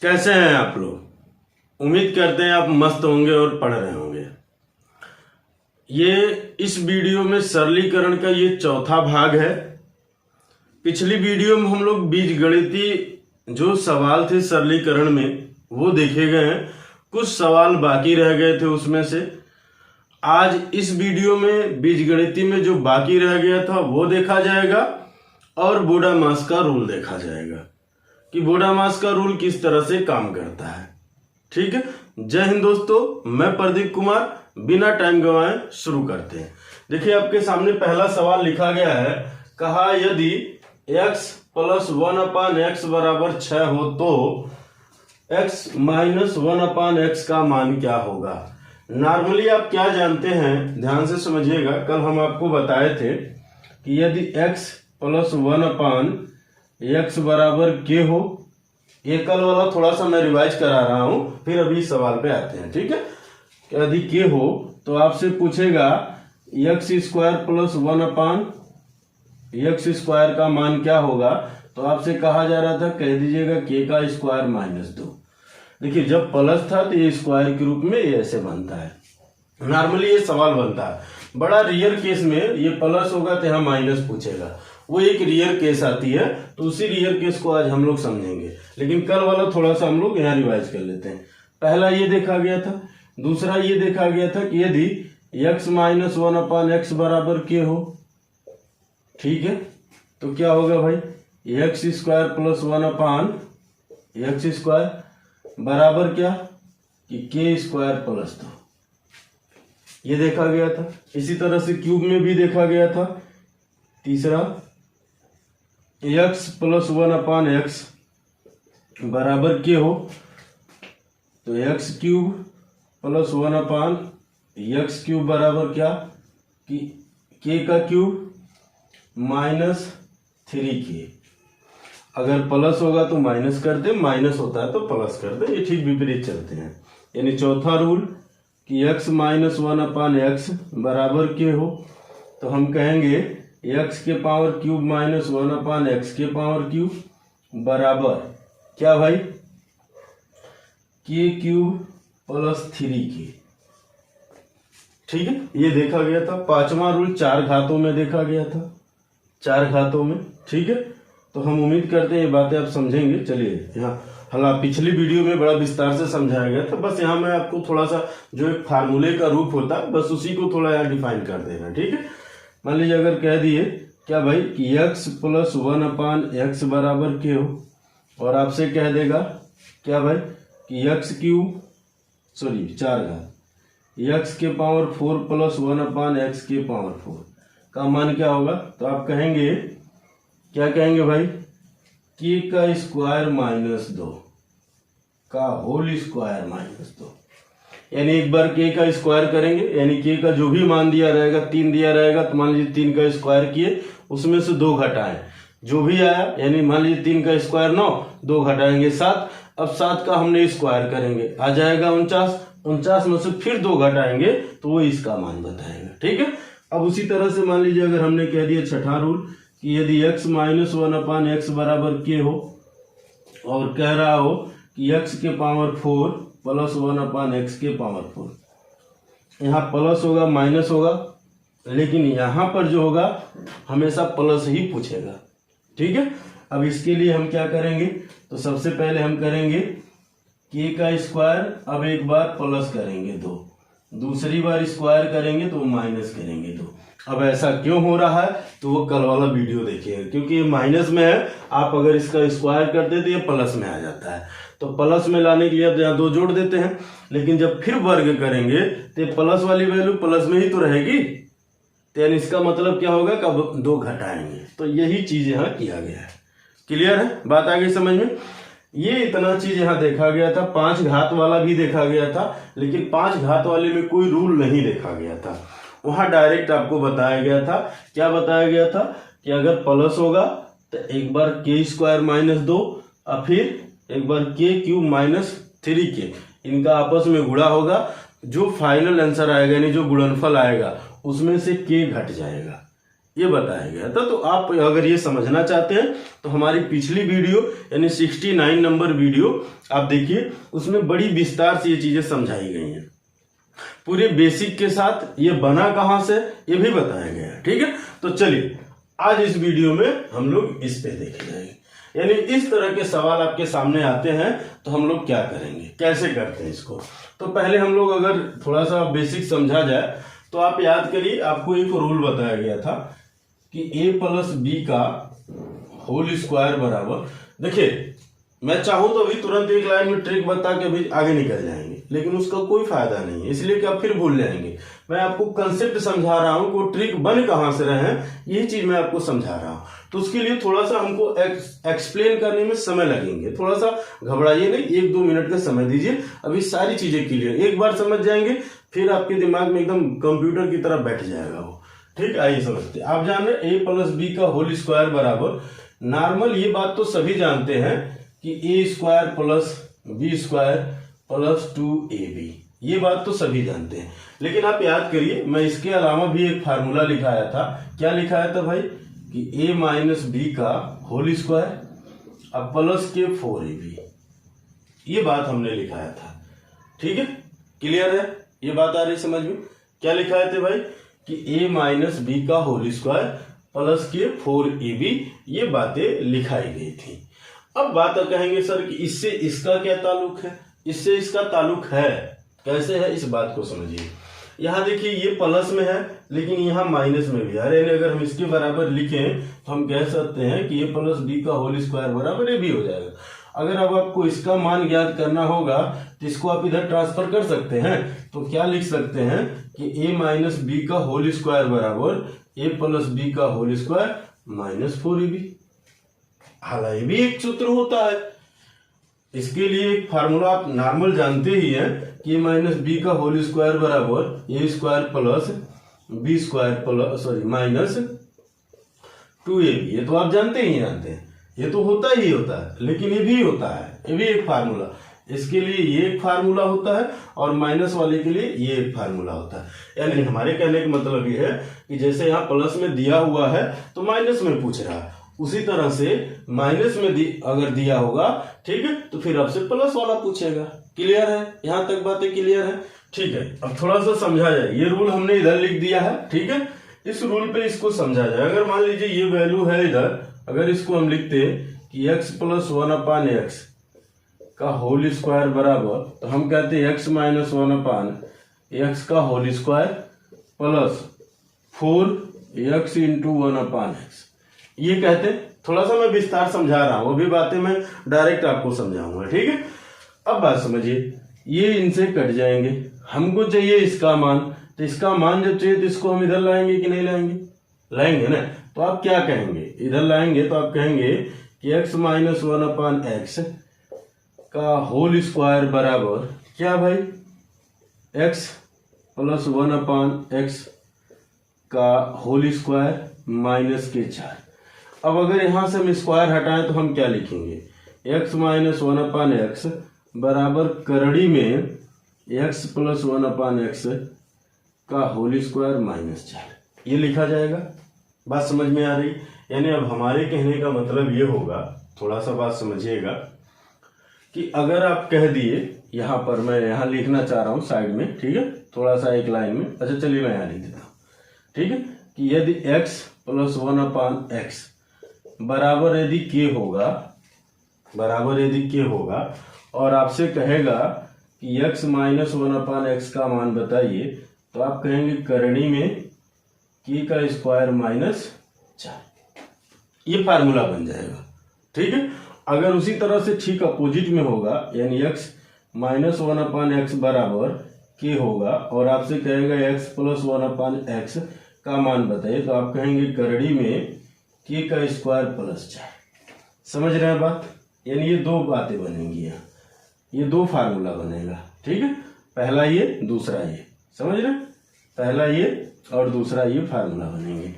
कैसे हैं आप लोग। उम्मीद करते हैं आप मस्त होंगे और पढ़ रहे होंगे। ये इस वीडियो में सरलीकरण का ये चौथा भाग है। पिछली वीडियो में हम लोग बीजगणितीय जो सवाल थे सरलीकरण में वो देखे गए हैं, कुछ सवाल बाकी रह गए थे उसमें से। आज इस वीडियो में बीजगणितीय में जो बाकी रह गया था वो देखा जाएगा और बोडामास का रूल देखा जाएगा कि बोडामास का रूल किस तरह से काम करता है। ठीक है, जय हिंद दोस्तों, मैं प्रदीप कुमार। बिना टाइम गंवाए शुरू करते हैं। देखिए आपके सामने पहला सवाल लिखा गया है, कहा यदि x + 1/x बराबर 6 हो तो x - 1/x का मान क्या होगा। नॉर्मली आप क्या जानते हैं, ध्यान से समझिएगा। कल हम आपको बताए थे कि यदि x + 1/x बराबर k हो, ये कल वाला थोड़ा सा मैं रिवाइज करा रहा हूं, फिर अभी सवाल पे आते हैं। ठीक है, यदि k हो तो आपसे पूछेगा x² + 1/x² का मान क्या होगा। तो आपसे कहा जा रहा था, कह दीजिएगा k का स्क्वायर -2। देखिए जब प्लस था तो ये स्क्वायर के रूप में ये ऐसे बनता है। नॉर्मली ये सवाल बनता है। बड़ा रियर केस में ये प्लस होगा तो यहाँ माइनस पूछेगा, वो एक रियर केस आती है। तो उसी रियर केस को आज हम लोग समझेंगे, लेकिन कल वाला थोड़ा सा हम लोग यहाँ रिवाइज कर लेते हैं। पहला ये देखा गया था, दूसरा ये देखा गया था कि यदि x - 1/x बराबर k हो, ठीक है, तो क्या होगा भाई, x² + 1/x² बराबर क्या कि k² + 2। ये देखा गया था। इसी तरह से क्यूब में भी देखा गया था। तीसरा x + 1/x बराबर k हो तो x³ + 1/x³ बराबर क्या कि k का क्यूब -3k। अगर प्लस होगा तो माइनस कर दे, माइनस होता है तो प्लस कर दे, ये ठीक विपरीत चलते हैं। यानी चौथा रूल कि x - 1/x बराबर k हो तो हम कहेंगे x³ -1/x³ बराबर क्या भाई, k³ + 3k। ठीक है, ये देखा गया था। पांचवा रूल 4 घातों में देखा गया था, 4 घातों में। ठीक है, तो हम उम्मीद करते हैं ये बातें आप समझेंगे। चलिए यहाँ हला पिछली वीडियो में बड़ा विस्तार से समझाया गया था, बस यहाँ मैं आपको थोड़ा सा जो एक फार्मूले का रूप होता है बस उसी को थोड़ा यहाँ डिफाइन कर देना। ठीक है, मान लीजिए अगर कह दिए क्या भाई कि x + 1/x बराबर k हो, और आपसे कह देगा क्या भाई कि x³ 4 घात x⁴ + 1/x⁴ का मान क्या होगा। तो आप कहेंगे, क्या कहेंगे भाई, k का स्क्वायर -2 का होल स्क्वायर -2। यानी एक बार k का स्क्वायर करेंगे, यानी k का जो भी मान दिया रहेगा, 3 दिया रहेगा तो मान लीजिए 3 का स्क्वायर किए, उसमें से 2 घटाएं, जो भी आया, यानी मान लीजिए 3 का स्क्वायर 9, 2 घटाएंगे 7। अब 7 का हमने स्क्वायर करेंगे, आ जाएगा 49 में से फिर 2 घटाएंगे तो वो इसका मान बताएगा। ठीक है, अब उसी तरह से मान लीजिए अगर हमने कह दिया छठा रूल कि यदि x - 1/x बराबर k हो और कह रहा हो कि x⁴ + 1/x⁴, यहाँ प्लस होगा माइनस होगा, लेकिन यहाँ पर जो होगा हमेशा प्लस ही पूछेगा। ठीक है, अब इसके लिए हम क्या करेंगे, तो सबसे पहले हम करेंगे k का स्क्वायर, अब एक बार प्लस करेंगे 2, दूसरी बार स्क्वायर करेंगे तो माइनस करेंगे 2। अब ऐसा क्यों हो रहा है तो वो कल वाला वीडियो देखिएगा, क्योंकि ये माइनस में है। आप अगर इसका स्क्वायर करते तो ये प्लस में आ जाता है, तो प्लस में लाने के लिए यहाँ 2 जोड़ देते हैं, लेकिन जब फिर वर्ग करेंगे तो प्लस वाली वैल्यू प्लस में ही तो रहेगी। तो यानी इसका मतलब क्या होगा, कब 2 घटाएंगे। तो यही चीज यहाँ किया गया है। क्लियर है, बात आ गई समझ में। ये इतना चीज यहाँ देखा गया था। 5 घात वाला भी देखा गया था, लेकिन 5 घात वाले में कोई रूल नहीं देखा गया था। वहां डायरेक्ट आपको बताया गया था, क्या बताया गया था कि अगर प्लस होगा तो एक बार k² -2 और फिर एक बार k³ -3k, इनका आपस में गुणा होगा। जो फाइनल आंसर आएगा, यानी जो गुणनफल आएगा, उसमें से k घट जाएगा। ये बताया गया था। तो आप अगर ये समझना चाहते हैं तो हमारी पिछली वीडियो यानी 69 नंबर वीडियो आप देखिए, उसमें बड़ी विस्तार से ये चीजें समझाई गई हैं, पूरे बेसिक के साथ। ये बना कहां से ये भी बताया गया है, ठीक है। तो चलिए आज इस वीडियो में हम लोग इस पे देखे जाएंगे, यानी इस तरह के सवाल आपके सामने आते हैं तो हम लोग क्या करेंगे, कैसे करते हैं इसको। तो पहले हम लोग अगर थोड़ा सा बेसिक समझा जाए तो आप याद करिए, आपको एक रूल बताया गया था कि a प्लस बी का होल स्क्वायर बराबर, देखिए मैं चाहूं तो अभी तुरंत एक लाइन में ट्रिक बता के अभी आगे निकल जाएंगे, लेकिन उसका कोई फायदा नहीं है, इसलिए कि आप फिर भूल जाएंगे। मैं आपको कंसेप्ट समझा रहा हूं, वो ट्रिक बन कहां से रहे हैं यही चीज मैं आपको समझा रहा हूं। तो उसके लिए थोड़ा सा हमको एक्सप्लेन करने में समय लगेंगे, थोड़ा सा घबराइए नहीं, 1-2 मिनट का समय दीजिए, अभी सारी चीजें क्लियर एक बार समझ जाएंगे, फिर आपके दिमाग में एकदम कंप्यूटर की तरह बैठ जाएगा वो, ठीक। आइए समझते हैं। आप जान रहे a प्लस बी का होल स्क्वायर बराबर, नॉर्मल ये बात तो सभी जानते हैं कि a square plus B square plus 2ab, ये बात तो सभी जानते हैं। लेकिन आप याद करिए, मैं इसके अलावा भी एक फार्मूला लिखाया था। क्या लिखाया था भाई कि a माइनस बी का होल स्क्वायर अब प्लस के 4ab, ये बात हमने लिखाया था, ठीक है। क्लियर है, ये बात आ रही समझ में। क्या लिखाए थे भाई कि a माइनस बी का होल स्क्वायर प्लस के 4ab, ये बातें लिखाई गई थी। अब बात कहेंगे सर कि इससे इसका क्या ताल्लुक है, इससे इसका ताल्लुक है, कैसे है इस बात को समझिए। यहाँ देखिए ये प्लस में है लेकिन यहाँ माइनस में भी है, यानी अगर हम इसके बराबर लिखें तो हम कह सकते हैं कि a प्लस बी का होल स्क्वायर बराबर a भी हो जाएगा। अगर अब आपको इसका मान ज्ञात करना होगा तो इसको आप इधर ट्रांसफर कर सकते हैं, तो क्या लिख सकते हैं कि a माइनस बी का होल स्क्वायर बराबर a प्लस बी का होल स्क्वायर माइनस 4ab। हालांकि भी एक सूत्र होता है, इसके लिए एक फार्मूला आप नॉर्मल जानते ही हैं कि माइनस बी का होल स्क्वायर बराबर A square plus B square plus minus 2ab, ये तो आप जानते ही जानते हैं, ये तो होता ही होता है। लेकिन ये भी होता है, ये भी एक फार्मूला, इसके लिए ये एक फार्मूला होता है और माइनस वाले के लिए ये एक फार्मूला होता है। यानी हमारे कहने का मतलब ये है कि जैसे यहाँ प्लस में दिया हुआ है तो माइनस में पूछ रहा है, उसी तरह से माइनस में अगर दिया होगा, ठीक है, तो फिर आपसे प्लस वाला पूछेगा। क्लियर है, यहाँ तक बातें क्लियर है, ठीक है। अब थोड़ा सा समझा जाए, ये रूल हमने इधर लिख दिया है, ठीक है। इस रूल पे इसको समझा जाए। अगर मान लीजिए ये वैल्यू है इधर, अगर इसको हम लिखते कि x प्लस 1/x का होल स्क्वायर बराबर, तो हम कहते हैं x माइनस 1/x का whole square plus 4x into 1/x, ये कहते। थोड़ा सा मैं विस्तार समझा रहा हूं, अभी बातें मैं डायरेक्ट आपको समझाऊंगा, ठीक है। अब बात समझिए, ये इनसे कट जाएंगे, हमको चाहिए इसका मान, तो इसका मान जब चाहिए तो इसको हम इधर लाएंगे कि नहीं लाएंगे, लाएंगे ना। तो आप क्या कहेंगे, इधर लाएंगे तो आप कहेंगे कि x माइनस 1/x का होल स्क्वायर बराबर क्या भाई, x प्लस 1/x का होल स्क्वायर माइनस के 4। अब अगर यहां से हम स्क्वायर हटाएं तो हम क्या लिखेंगे, x माइनस 1/x बराबर करड़ी में x प्लस 1/x का होल स्क्वायर माइनस 4, ये लिखा जाएगा। बात समझ में आ रही, यानी अब हमारे कहने का मतलब ये होगा, थोड़ा सा बात समझिएगा, कि अगर आप कह दिए, यहाँ पर मैं यहाँ लिखना चाह रहा हूँ साइड में, ठीक है, थोड़ा सा एक लाइन में, अच्छा चलिए मैं यहाँ लिख देता हूँ, ठीक है, कि यदि x प्लस 1/x बराबर यदि k होगा, बराबर यदि k होगा और आपसे कहेगा कि x माइनस 1/x का मान बताइए, तो आप कहेंगे करणी में k का स्क्वायर माइनस 4, ये फार्मूला बन जाएगा, ठीक है। अगर उसी तरह से ठीक अपोजिट में होगा, यानी x माइनस 1/x बराबर k होगा और आपसे कहेगा x प्लस 1/x का मान बताइए, तो आप कहेंगे करड़ी में k का स्क्वायर प्लस 4। समझ रहे हैं बात, यानी ये दो बातें बनेंगी यहाँ, ये दो फार्मूला बनेगा, ठीक है, पहला ये दूसरा ये, समझ रहे, पहला ये और दूसरा ये फार्मूला बनेंगे।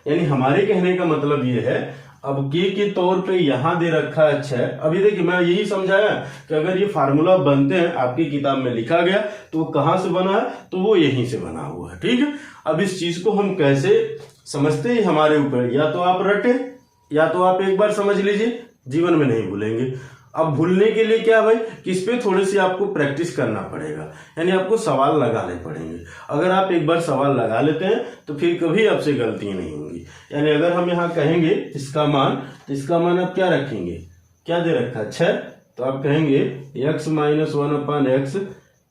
यानी हमारे कहने का मतलब ये है, अब के तौर पे यहां दे रखा है, अच्छा है। अभी देखिए मैं यही समझाया कि अगर ये फार्मूला बनते हैं, आपकी किताब में लिखा गया, तो वो कहां से बना है, तो वो यहीं से बना हुआ है, ठीक है। अब इस चीज को हम कैसे समझते ही हमारे ऊपर, या तो आप रटे या तो आप एक बार समझ लीजिए, जीवन में नहीं भूलेंगे। अब भूलने के लिए क्या भाई, किस पे थोड़ी सी आपको प्रैक्टिस करना पड़ेगा, यानी आपको सवाल लगाने पड़ेंगे। अगर आप एक बार सवाल लगा लेते हैं तो फिर कभी आपसे गलतियां नहीं होंगी। यानी अगर हम यहाँ कहेंगे इसका मान, तो इसका मान आप क्या रखेंगे, क्या दे रखा है 6, तो आप कहेंगे x - 1/x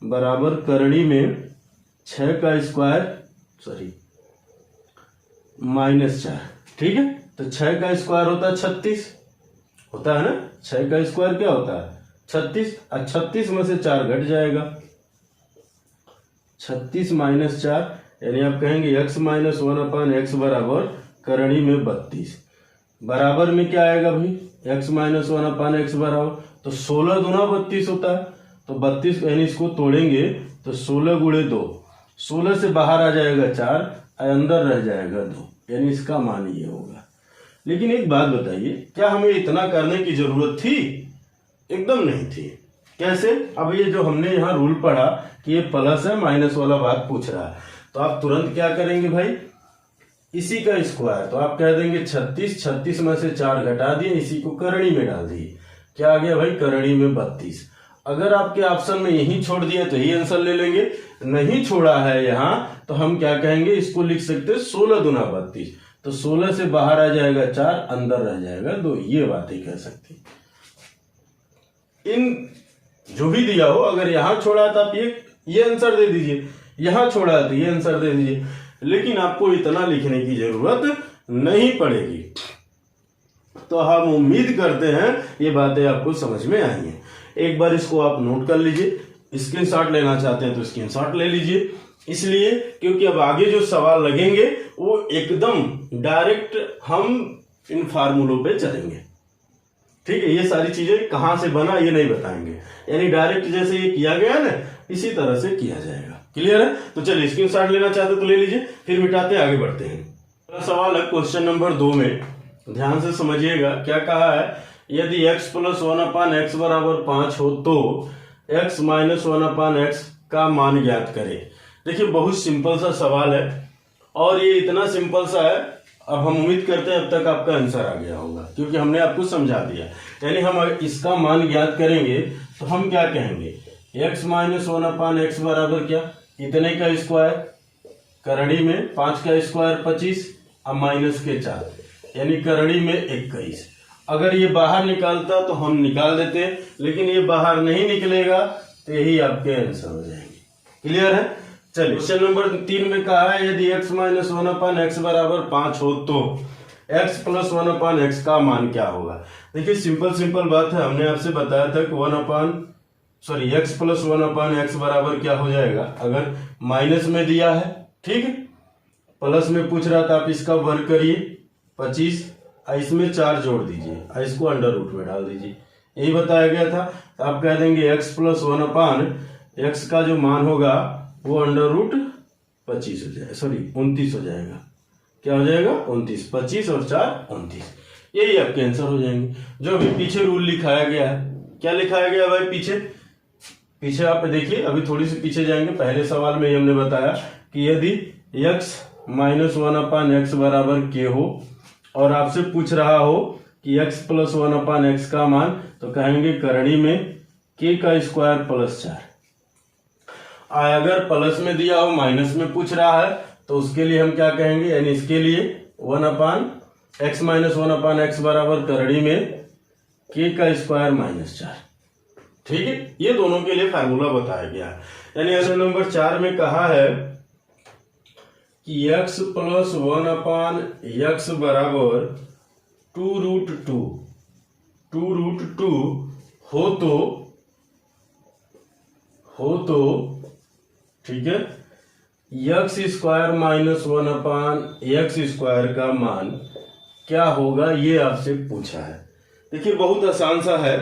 बराबर करणी में 6 का स्क्वायर -4। ठीक है, तो 6 का स्क्वायर होता है 36, होता है ना, 6 का स्क्वायर क्या होता है 36, और 36 में से 4 घट जाएगा, 36 - 4, यानी आप कहेंगे x - 1/x बराबर करणी में 32। बराबर में क्या आएगा भाई, x - 1/x बराबर, तो 16 दूना 32 होता है, तो 32 यानी इसको तोड़ेंगे तो 16 × 2, 16 से बाहर आ जाएगा 4, अंदर रह जाएगा 2, यानी इसका मान ये होगा। लेकिन एक बात बताइए, क्या हमें इतना करने की जरूरत थी? एकदम नहीं थी। कैसे? अब ये जो हमने यहाँ रूल पढ़ा कि ये प्लस है माइनस वाला बात पूछ रहा है, तो आप तुरंत क्या करेंगे भाई, इसी का स्क्वायर, तो आप कह देंगे 36, 36 में से 4 घटा दिए, इसी को करणी में डाल दिए, क्या आ गया भाई करणी में 32। अगर आपके ऑप्शन में यही छोड़ दिया तो यही आंसर ले लेंगे, नहीं छोड़ा है यहाँ तो हम क्या कहेंगे, इसको लिख सकते हैं 16 दूना 32, तो 16 से बाहर आ जाएगा 4, अंदर रह जाएगा 2, ये बातें कह सकते। इन जो भी दिया हो, अगर यहां छोड़ा तो आप ये आंसर दे दीजिए, यहां छोड़ा तो ये आंसर दे दीजिए, लेकिन आपको इतना लिखने की जरूरत नहीं पड़ेगी। तो हम उम्मीद करते हैं ये बातें आपको समझ में आई हैं। एक बार इसको आप नोट कर लीजिए, स्क्रीनशॉट लेना चाहते हैं तो स्क्रीनशॉट ले लीजिए, इसलिए क्योंकि अब आगे जो सवाल लगेंगे वो एकदम डायरेक्ट हम इन फार्मूलों पे चलेंगे। ठीक है, ये सारी चीजें कहां से बना ये नहीं बताएंगे, यानी डायरेक्ट जैसे ये किया गया ना इसी तरह से किया जाएगा। क्लियर है? तो चलिए स्क्रीनशॉट लेना चाहते तो ले लीजिए, फिर मिटाते आगे बढ़ते हैं। अगला सवाल है क्वेश्चन नंबर 2 में, ध्यान से समझिएगा क्या कहा है। यदि x + 1/x बराबर 5 हो तो x - 1/x का मान ज्ञात करें। देखिए बहुत सिंपल सा सवाल है और ये इतना सिंपल सा है, अब हम उम्मीद करते हैं अब तक आपका आंसर आ गया होगा क्योंकि हमने आपको समझा दिया। यानी हम इसका मान ज्ञात करेंगे तो हम क्या कहेंगे, x - 1/x बराबर क्या, इतने का स्क्वायर, करणी में 5 का स्क्वायर 25 और माइनस के 4, यानी करणी में 21। अगर ये बाहर निकालता तो हम निकाल देते, लेकिन ये बाहर नहीं निकलेगा तो यही आपके आंसर हो जाएंगे। क्लियर है? चलिए क्वेश्चन नंबर 3 में कहा है यदि x - 1/x बराबर 5 हो तो x + 1/x का मान क्या होगा। देखिए सिंपल बात है, हमने आपसे बताया था कि x + 1/x बराबर क्या हो जाएगा, अगर माइनस में दिया है, ठीक है, प्लस में पूछ रहा था, आप इसका वर्ग करिए 25, इसमें 4 जोड़ दीजिए, इसको अंडर रूट में डाल दीजिए, यही बताया गया था। तो आप कह देंगे x + 1/x का जो मान होगा वो अंडर रूट 25 हो जाएगा, 29 हो जाएगा। क्या हो जाएगा 29, 25 और 4 29, यही आपके आंसर हो जाएंगे। जो भी पीछे रूल लिखाया गया है, क्या लिखाया गया भाई पीछे आप देखिए, अभी थोड़ी सी पीछे जाएंगे। पहले सवाल में ही हमने बताया कि यदि x - 1/x बराबर k हो और आपसे पूछ रहा हो कि x + 1/x का मान, तो कहेंगे करणी में k का स्क्वायर +4। अगर प्लस में दिया हो माइनस में पूछ रहा है तो उसके लिए हम क्या कहेंगे, यानी इसके लिए x - 1/x बराबर करणी में k का स्क्वायर -4। ठीक है, ये दोनों के लिए फार्मूला बताया गया है। यानी क्वेश्चन नंबर 4 में कहा है कि x + 1/x बराबर 2√2 हो तो ठीक है, x² - 1/x² का मान क्या होगा, ये आपसे पूछा है। देखिए बहुत आसान सा है,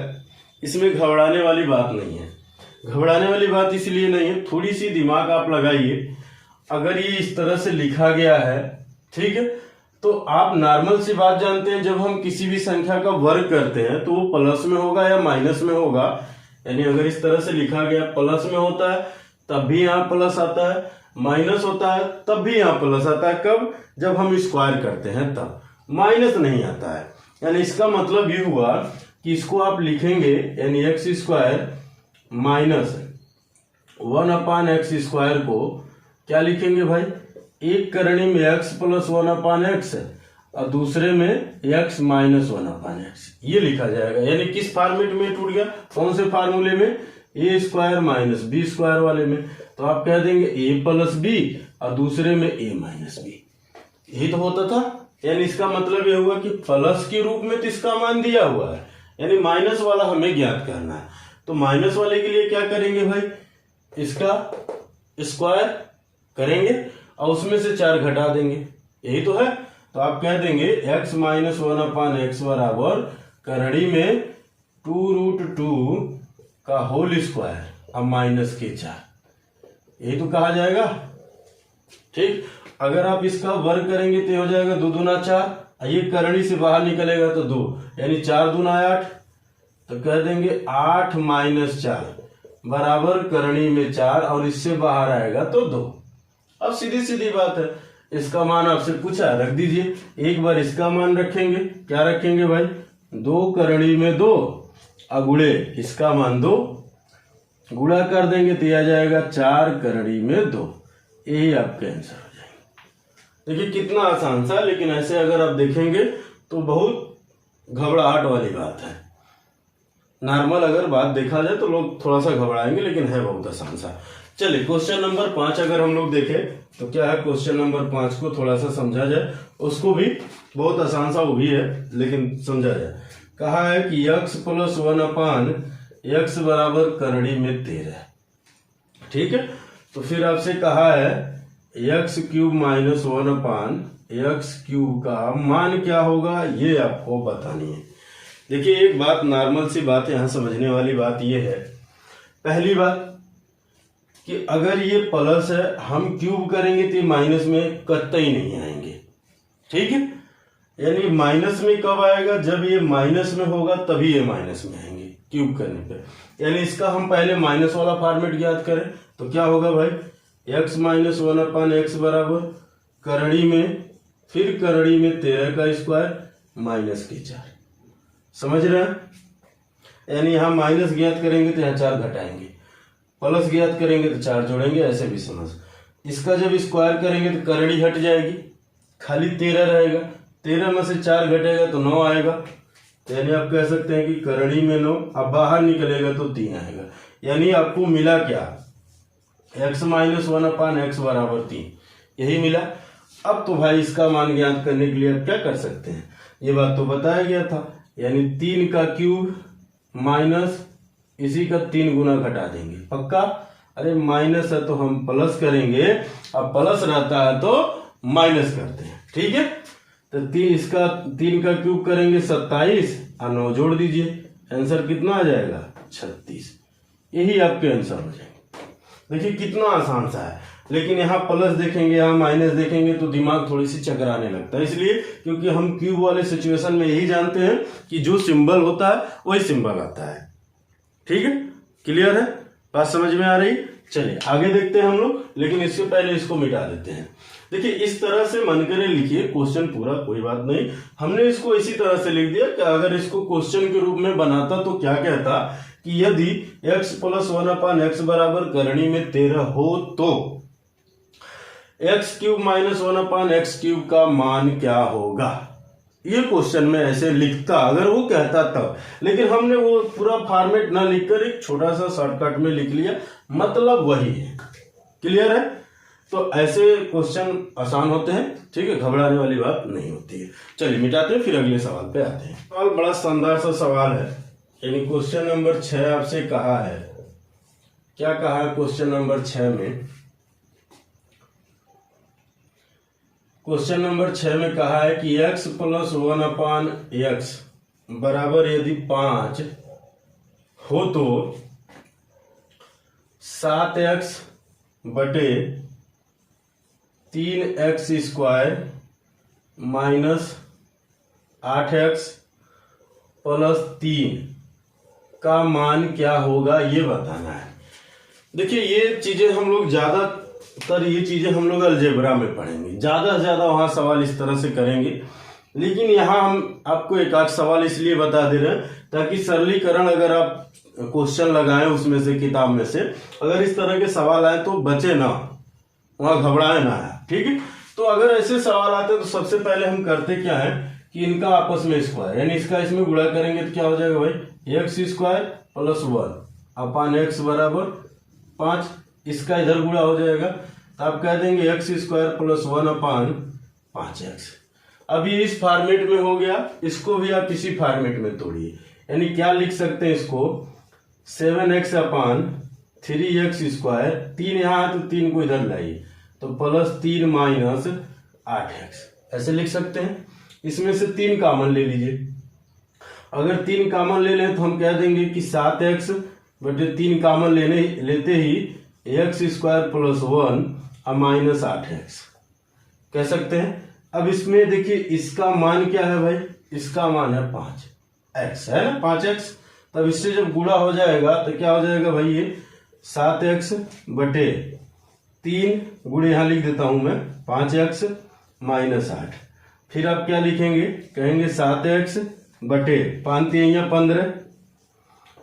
इसमें घबराने वाली बात नहीं है। घबराने वाली बात इसलिए नहीं है, थोड़ी सी दिमाग आप लगाइए। अगर ये इस तरह से लिखा गया है, ठीक है, तो आप नॉर्मल सी बात जानते हैं, जब हम किसी भी संख्या का वर्ग करते हैं तो वो प्लस में होगा या माइनस में होगा। यानी अगर इस तरह से लिखा गया प्लस में होता है तब भी यहाँ प्लस आता है, माइनस होता है तब भी यहाँ प्लस आता है। कब? जब हम स्क्वायर करते हैं तब माइनस नहीं आता है। यानी इसका मतलब ये हुआ कि इसको आप लिखेंगे यानी एक्स स्क्वायर माइनस 1/x² को क्या लिखेंगे भाई? एक करणी में x प्लस 1/x और दूसरे में x माइनस 1/x ये लिखा जाएगा। यानी किस फॉर्मेट में टूट गया? कौन से फार्मूले में? a square minus B square वाले में। तो आप कह देंगे a प्लस बी और दूसरे में a माइनस बी। यही तो होता था। यानी इसका मतलब ये हुआ कि प्लस के रूप में तो इसका मान दिया हुआ है, यानी माइनस वाला हमें ज्ञात करना है। तो माइनस वाले के लिए क्या करेंगे भाई? इसका स्क्वायर करेंगे और उसमें से 4 घटा देंगे। यही तो है। तो आप कह देंगे x माइनस 1/x बराबर करड़ी में 2√2 का होल स्क्वायर अब माइनस के 4। यही तो कहा जाएगा। ठीक, अगर आप इसका वर्ग करेंगे तो हो जाएगा 2 दूना 4, ये करड़ी से बाहर निकलेगा तो 2, यानी 4 दूना 8। तो कह देंगे 8 माइनस 4 बराबर करणी में 4 और इससे बाहर आएगा तो 2। अब सीधी सीधी बात है, इसका मान आपसे पूछा, रख दीजिए। एक बार इसका मान रखेंगे, क्या रखेंगे भाई? 2 करणी में 2 अगुड़े इसका मान 2, गुणा कर देंगे तो आ जाएगा 4 करणी में 2। यही आपका आंसर हो जाएगा। देखिए कितना आसान सा, लेकिन ऐसे अगर आप देखेंगे तो बहुत घबराहट वाली बात है। नॉर्मल अगर बात देखा जाए तो लोग थोड़ा सा घबराएंगे, लेकिन है बहुत आसान सा। चलिए क्वेश्चन नंबर 5 अगर हम लोग देखें तो क्या है? क्वेश्चन नंबर 5 को थोड़ा सा समझा जाए, उसको भी बहुत आसान सा वो भी है, लेकिन समझा जाए। कहा है कि x प्लस 1/x बराबर करड़ी में 13। ठीक है, तो फिर आपसे कहा है x³ माइनस 1/x³ का मान क्या होगा, ये आपको बतानी है। देखिए एक बात, नॉर्मल सी बात यहां समझने वाली बात ये है। पहली बात कि अगर ये प्लस है, हम क्यूब करेंगे तो माइनस में कतई नहीं आएंगे। ठीक है, यानी माइनस में कब आएगा? जब ये माइनस में होगा तभी ये माइनस में आएंगे क्यूब करने पे। यानी इसका हम पहले माइनस वाला फॉर्मेट ज्ञात करें तो क्या होगा भाई? x माइनस 1/x बराबर करड़ी में, फिर करड़ी में 13 का स्क्वायर माइनस के 4। समझ रहे हैं? यानी यहां माइनस ज्ञात करेंगे तो यहाँ 4 घटाएंगे, प्लस ज्ञात करेंगे तो 4 जोड़ेंगे, ऐसे भी समझ। इसका जब स्क्वायर करेंगे तो करड़ी हट जाएगी, खाली 13 रहेगा। 13 में से 4 घटेगा तो 9 आएगा। तो यानी आप कह सकते हैं कि करड़ी में 9, अब बाहर निकलेगा तो 3 आएगा। यानी आपको मिला क्या? x माइनस 1/x बराबर 3, यही मिला। अब तो भाई इसका मान ज्ञात करने के लिए आप क्या कर सकते हैं? ये बात तो बताया गया था, यानी 3 का क्यूब माइनस इसी का 3 गुना घटा देंगे। पक्का? अरे माइनस है तो हम प्लस करेंगे, अब प्लस रहता है तो माइनस करते हैं। ठीक है, तो 3 का क्यूब करेंगे 27 और 9 जोड़ दीजिए, आंसर कितना आ जाएगा? 36। यही आपके आंसर हो जाएंगे। देखिए कितना आसान सा है, लेकिन यहाँ प्लस देखेंगे, यहाँ माइनस देखेंगे तो दिमाग थोड़ी सी चकराने लगता है। इसलिए क्योंकि हम क्यूब वाले सिचुएशन में यही जानते हैं कि जो सिंबल होता है वही सिंबल आता है। ठीक है, क्लियर है? बात समझ में आ रही? चलिए आगे देखते हैं हम लोग, लेकिन इससे पहले इसको मिटा देते हैं। देखिए इस तरह से मन करे लिखिए क्वेश्चन पूरा, कोई बात नहीं। हमने इसको इसी तरह से लिख दिया कि अगर इसको क्वेश्चन के रूप में बनाता तो क्या कहता कि यदि x प्लस 1/x बराबर करणी में 13 हो तो x³ माइनस 1/x³ का मान क्या होगा। ये क्वेश्चन में ऐसे लिखता अगर वो कहता तब, लेकिन हमने वो पूरा फॉर्मेट ना लिखकर एक छोटा सा शॉर्टकट में लिख लिया, मतलब वही है। क्लियर है? तो ऐसे क्वेश्चन आसान होते हैं। ठीक है, घबराने वाली बात नहीं होती है। चलिए मिटाते हैं, फिर अगले सवाल पे आते हैं। सवाल बड़ा शानदार सा सवाल है, यानी क्वेश्चन नंबर 6 आपसे कहा है। क्या कहा है क्वेश्चन नंबर 6 में? क्वेश्चन नंबर 6 में कहा है कि x प्लस 1/x बराबर यदि 5 हो तो 7x बटे 3x² माइनस 8x प्लस 3 का मान क्या होगा, ये बताना है। देखिए ये चीजें हम लोग ज्यादा तर ये चीजें हम लोग अलजेब्रा में पढ़ेंगे, ज्यादा से ज्यादा वहां सवाल इस तरह से करेंगे। लेकिन यहाँ हम आपको एक आध सवाल इसलिए बता दे रहे हैं ताकि सरलीकरण अगर आप क्वेश्चन लगाएं उसमें से, किताब में से अगर इस तरह के सवाल आए तो बचे ना, वहां घबराए ना है, ठीक है। तो अगर ऐसे सवाल आते तो सबसे पहले हम करते क्या है कि इनका आपस में स्क्वायर, यानी इसका इसमें गुणा करेंगे तो क्या हो जाएगा भाई, एक्स स्क्वायर प्लस 1 अपान एक्स बराबर 5, इसका इधर गुणा हो जाएगा तो आप कह देंगे एक्स स्क्वायर प्लस 1 अपान 5x। अब ये इस फॉर्मेट में हो गया, इसको भी आप इसी फॉर्मेट में तोड़िए, यानी क्या लिख सकते हैं इसको, 7x अपान 3x स्क्वायर, 3 यहाँ है तो 3 को इधर लाइए तो प्लस 3 माइनस 8x, ऐसे लिख सकते हैं। इसमें से 3 कॉमन ले लीजिए, अगर 3 कॉमन ले लें तो हम कह देंगे कि 7x बटे 3 कॉमन लेते ही एक्स स्क्वायर प्लस 1 और माइनस 8x कह सकते हैं। अब इसमें देखिए इसका मान क्या है भाई, इसका मान है 5x है ना, 5x। तब इससे जब गुणा हो जाएगा तो क्या हो जाएगा भाई, ये 7x बटे 3 गुणे यहाँ लिख देता हूं मैं 5x माइनस 8। फिर आप क्या लिखेंगे, कहेंगे 7x बटे 5 या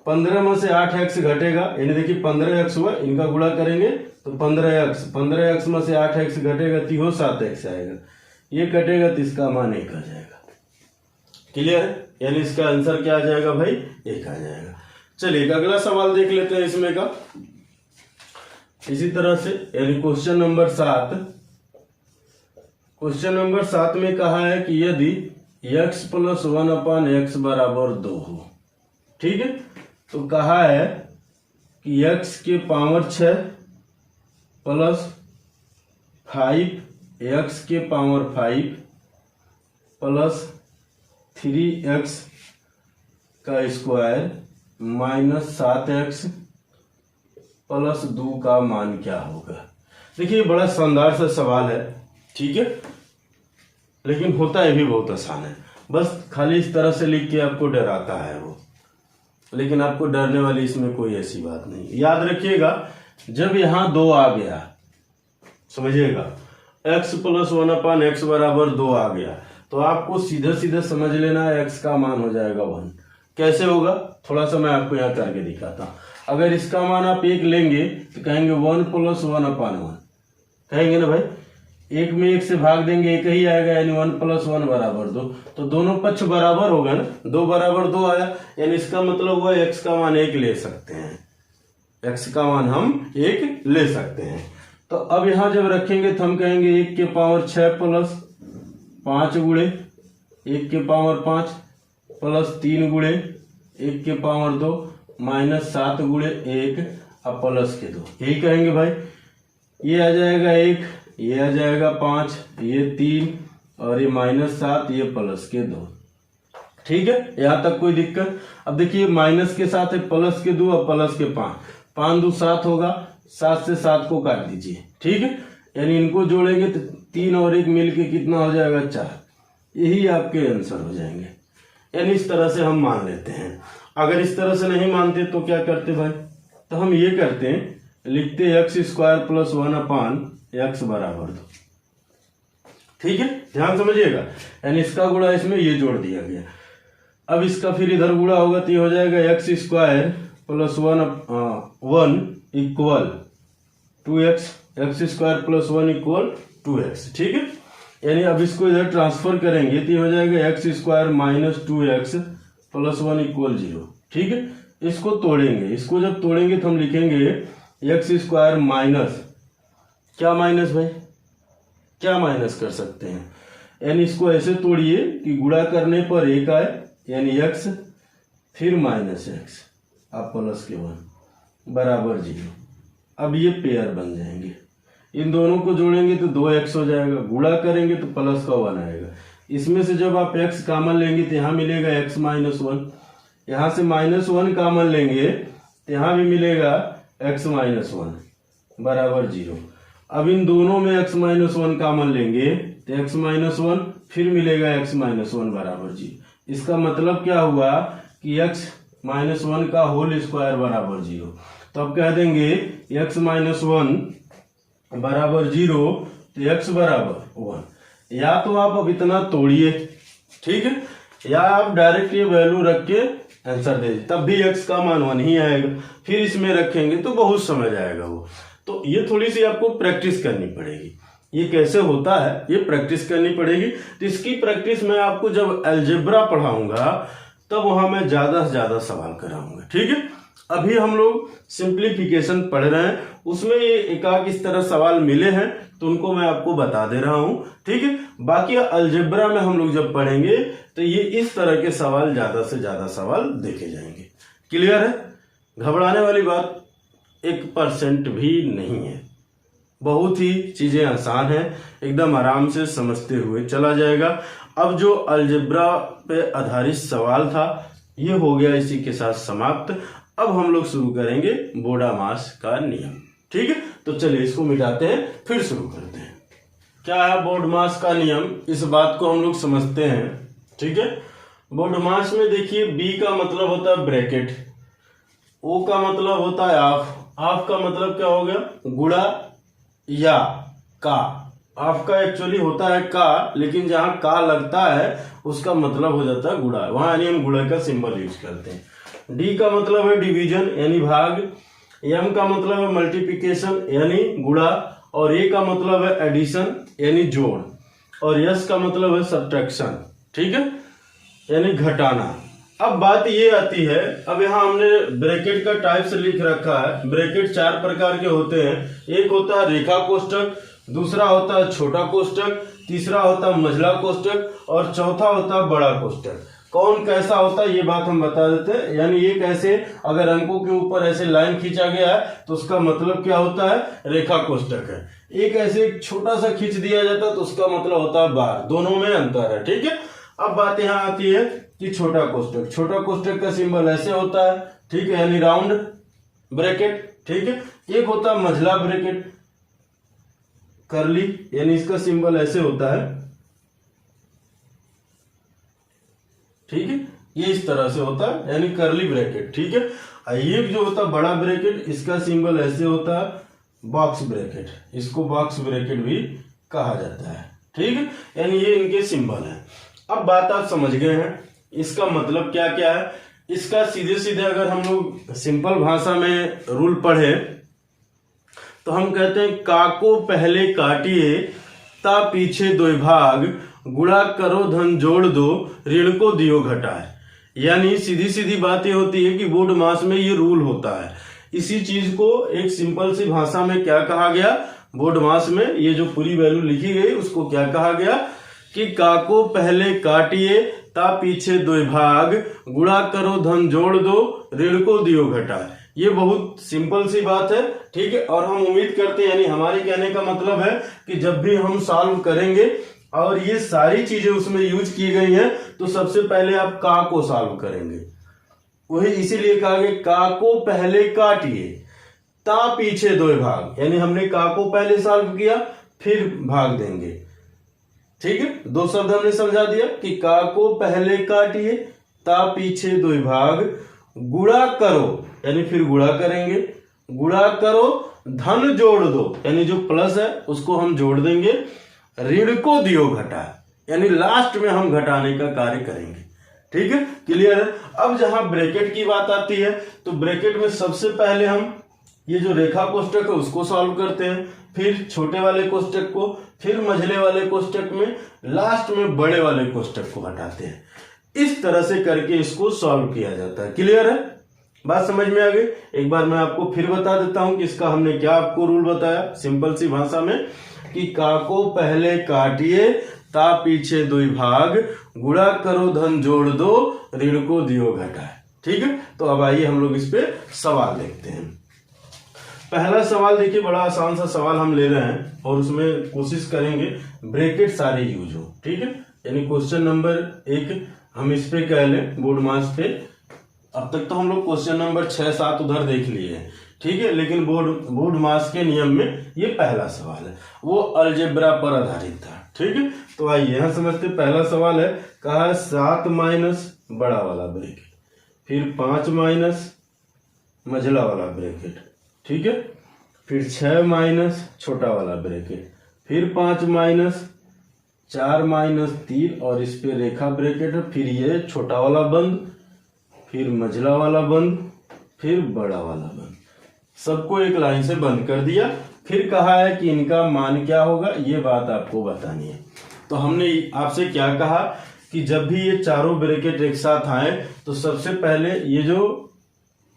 15 में से 8x घटेगा, यानी देखिए 15x हुआ, इनका गुणा करेंगे तो 15x में से 8x घटेगा तो हो 7x आएगा, ये कटेगा तो इसका मान 1 आ जाएगा। क्लियर है, यानी इसका आंसर क्या आ जाएगा भाई, 1 आ जाएगा। चलिए एक अगला सवाल देख लेते हैं इसमें का, इसी तरह से, यानी क्वेश्चन नंबर 7। क्वेश्चन नंबर 7 में कहा है कि यदि x प्लस 1 अपान एक्स बराबर 2 हो, ठीक है, तो कहा है कि x के पावर 6 प्लस 5x के पावर 5 प्लस 3x का स्क्वायर माइनस 7x प्लस 2 का मान क्या होगा। देखिए बड़ा शानदार सा सवाल है, ठीक है, लेकिन होता है भी बहुत आसान है, बस खाली इस तरह से लिख के आपको डराता है वो, लेकिन आपको डरने वाली इसमें कोई ऐसी बात नहीं। याद रखिएगा जब यहाँ 2 आ गया, समझिएगा x प्लस 1 अपान एक्स बराबर 2 आ गया तो आपको सीधा सीधा समझ लेना है x का मान हो जाएगा 1। कैसे होगा, थोड़ा सा मैं आपको यहाँ करके दिखाता हूँ। अगर इसका मान आप 1 लेंगे तो कहेंगे 1 प्लस 1 अपान 1, कहेंगे ना भाई, 1 में 1 से भाग देंगे 1 ही आएगा, यानी 1 प्लस 1 बराबर 2, तो दोनों पक्ष बराबर होगा ना, 2 बराबर 2 आया, यानी इसका मतलब हुआ x का मान 1 ले सकते हैं, x का मान हम 1 ले सकते हैं। तो अब यहां जब रखेंगे तो हम कहेंगे 1 के पावर 6 प्लस 5 गुणे 1 के पावर 5 प्लस 3 गुणे 1 के पावर 2 माइनस 7 गुणे 1 और प्लस के 2, यही कहेंगे भाई। ये आ जाएगा 1, ये आ जाएगा 5, ये 3 और ये माइनस 7, ये प्लस के 2, ठीक है, यहां तक कोई दिक्कत। अब देखिए माइनस के साथ है प्लस के 2 और प्लस के 5, 5 2 7 होगा, 7 से 7 को काट दीजिए, ठीक है, यानी इनको जोड़ेंगे तो 3 और 1 मिलके कितना हो जाएगा 4, यही आपके आंसर हो जाएंगे। यानी इस तरह से हम मान लेते हैं। अगर इस तरह से नहीं मानते तो क्या करते भाई, तो हम ये करते हैं, लिखते एक्स स्क्वायर प्लस 1 अपान एक्स बराबर 2, ठीक है, ध्यान समझिएगा, यानी इसका गुणा इसमें ये जोड़ दिया गया। अब इसका फिर इधर गुणा होगा तो ये हो जाएगा x square plus 1 equal 2x, x square plus 1 equal 2x, ठीक है, यानी अब इसको इधर ट्रांसफर करेंगे तो ये हो जाएगा x square minus 2x plus 1 equal 0, ठीक है। इसको तोड़ेंगे, इसको जब तोड़ेंगे तो हम लिखेंगे एक्स स्क्वायर माइनस, क्या माइनस भाई, क्या माइनस कर सकते हैं, यानी इसको ऐसे तोड़िए कि गुणा करने पर 1 आए, यानी x फिर माइनस x अब प्लस के 1 बराबर 0। अब ये पेयर बन जाएंगे, इन दोनों को जोड़ेंगे तो 2x हो जाएगा, गुणा करेंगे तो प्लस का 1 आएगा। इसमें से जब आप x कॉमन लेंगे तो यहाँ मिलेगा x माइनस 1, यहाँ से माइनस 1 कॉमन लेंगे तो यहाँ भी मिलेगा x माइनस 1 बराबर 0। अब इन दोनों में x माइनस 1 कॉमन लेंगे तो x माइनस 1 फिर मिलेगा x माइनस 1 बराबर 0। इसका मतलब क्या हुआ कि x माइनस 1 का होल स्क्वायर बराबर 0। तो अब कह देंगे x माइनस 1 बराबर 0 तो x बराबर 1। या तो आप अब इतना तोड़िए, ठीक है, या आप डायरेक्ट ये वैल्यू रख के आंसर दे दीजिए, तब भी x का मान 1 ही आएगा। फिर इसमें रखेंगे तो बहुत समझ आएगा वो। तो ये थोड़ी सी आपको प्रैक्टिस करनी पड़ेगी, ये कैसे होता है ये प्रैक्टिस करनी पड़ेगी। तो इसकी प्रैक्टिस मैं आपको जब अलजेब्रा पढ़ाऊंगा तब वहां मैं ज्यादा से ज्यादा सवाल कराऊंगा, ठीक है। अभी हम लोग सिंप्लीफिकेशन पढ़ रहे हैं, उसमें ये एकाक इस तरह सवाल मिले हैं तो उनको मैं आपको बता दे रहा हूं, ठीक है। बाकी अलजेब्रा में हम लोग जब पढ़ेंगे तो ये इस तरह के सवाल ज्यादा से ज्यादा सवाल देखे जाएंगे। क्लियर है? घबराने वाली बात 1% भी नहीं है, बहुत ही चीजें आसान है, एकदम आराम से समझते हुए चला जाएगा। अब जो अलजेब्रा पे आधारित सवाल था ये हो गया इसी के साथ समाप्त। अब हम लोग शुरू करेंगे बोडामास का नियम, ठीक है। तो चलिए इसको मिटाते हैं, फिर शुरू करते हैं। क्या है बोडमास का नियम, इस बात को हम लोग समझते हैं, ठीक है। बोडमास में देखिए बी का मतलब होता है ब्रैकेट, ओ का मतलब होता है ऑफ का मतलब क्या हो गया गुणा या का। ऑफ का एक्चुअली होता है का, लेकिन जहां का लगता है उसका मतलब हो जाता है गुणा, वहां यानी हम गुणा का सिंबल यूज करते हैं। डी का मतलब है डिवीजन यानी भाग, एम का मतलब है मल्टीप्लिकेशन यानी गुणा, और ए का मतलब है एडिशन यानी जोड़, और यस का मतलब है सब्ट्रैक्शन, ठीक है, यानी घटाना। अब बात ये आती है, अब यहाँ हमने ब्रैकेट का टाइप्स लिख रखा है। ब्रैकेट 4 प्रकार के होते हैं, एक होता है रेखा कोष्टक, दूसरा होता है छोटा कोष्टक, तीसरा होता है मझला कोष्टक, और चौथा होता है बड़ा कोष्टक। कौन कैसा होता है ये बात हम बता देते हैं। यानी ये कैसे, अगर अंकों के ऊपर ऐसे लाइन खींचा गया है तो उसका मतलब क्या होता है, रेखा कोष्टक है। एक ऐसे छोटा सा खींच दिया जाता है तो उसका मतलब होता है बार, दोनों में अंतर है, ठीक है। अब बात यहाँ आती है कि छोटा कोष्टक, छोटा कोष्टक का सिंबल ऐसे होता है, ठीक है, यानी राउंड ब्रैकेट, ठीक है। एक होता है मझला ब्रैकेट करली, यानी इसका सिंबल ऐसे होता है, ठीक है, ये इस तरह से होता है यानी करली ब्रैकेट, ठीक है। ये जो होता है बड़ा ब्रैकेट, इसका सिंबल ऐसे होता है बॉक्स ब्रैकेट, इसको बॉक्स ब्रैकेट भी कहा जाता है, ठीक है, यानी ये इनके सिंबल है। अब बात आप समझ गए हैं, इसका मतलब क्या क्या है। इसका सीधे सीधे अगर हम लोग सिंपल भाषा में रूल पढ़े तो हम कहते हैं का को पहले काटिए ता पीछे दो भाग, गुणा करो धन जोड़ दो, ऋण को दियो घटाए। यानी सीधी सीधी बात ये होती है कि बोडमास में ये रूल होता है। इसी चीज को एक सिंपल सी भाषा में क्या कहा गया, बोडमास में ये जो पूरी वैल्यू लिखी गई उसको क्या कहा गया कि का को पहले काटिए ता पीछे दो भाग, गुणा करो धन जोड़ दो, ऋण को दियो घटाए। ये बहुत सिंपल सी बात है, ठीक है। और हम उम्मीद करते हैं, यानी हमारे कहने का मतलब है कि जब भी हम सॉल्व करेंगे और ये सारी चीजें उसमें यूज की गई हैं तो सबसे पहले आप का को सॉल्व करेंगे। वही इसीलिए कहा गया का को पहले काटिए ता पीछे दो भाग, यानी हमने का को पहले सॉल्व किया फिर भाग देंगे, ठीक है। दो शब्द हमने समझा दिया कि का को पहले काटिए ता पीछे दो भाग, गुणा करो यानी फिर गुणा करेंगे, गुणा करो धन जोड़ दो यानी जो प्लस है उसको हम जोड़ देंगे, ऋण को दियो घटा यानी लास्ट में हम घटाने का कार्य करेंगे, ठीक है, क्लियर है। अब जहां ब्रैकेट की बात आती है तो ब्रैकेट में सबसे पहले हम ये जो रेखा कोष्टक है उसको सॉल्व करते हैं, फिर छोटे वाले कोष्टक को, फिर मझले वाले कोष्टक में, लास्ट में बड़े वाले कोष्टक को हटाते हैं। इस तरह से करके इसको सॉल्व किया जाता है। क्लियर है, बात समझ में आ गई। एक बार मैं आपको फिर बता देता हूं कि इसका हमने क्या आपको रूल बताया सिंपल सी भाषा में कि का को पहले काटिए ता पीछे दो भाग, गुणा करो धन जोड़ दो, ऋण को दियो घटाए, ठीक है। तो अब आइए हम लोग इस पे सवाल देखते हैं। पहला सवाल देखिए, बड़ा आसान सा सवाल हम ले रहे हैं और उसमें कोशिश करेंगे ब्रैकेट सारे यूज हो, ठीक है। यानी क्वेश्चन नंबर 1 हम इस पे कह लें बोडमास पे। अब तक तो हम लोग क्वेश्चन नंबर 6-7 उधर देख लिए हैं, ठीक है, लेकिन बोडमास के नियम में ये पहला सवाल है, वो अलजेब्रा पर आधारित था, ठीक है। तो आइए यहां समझते। पहला सवाल है, कहा है 7 माइनस बड़ा वाला ब्रैकेट, फिर 5 माइनस मझला वाला ब्रैकेट, ठीक है, फिर 6 माइनस छोटा वाला ब्रैकेट, फिर 5 माइनस 4 माइनस 3 और इस पे रेखा ब्रैकेट है, फिर ये छोटा वाला बंद, फिर मझला वाला बंद, फिर बड़ा वाला बंद, सबको एक लाइन से बंद कर दिया। फिर कहा है कि इनका मान क्या होगा, ये बात आपको बतानी है। तो हमने आपसे क्या कहा कि जब भी ये चारों ब्रैकेट एक साथ आए तो सबसे पहले ये जो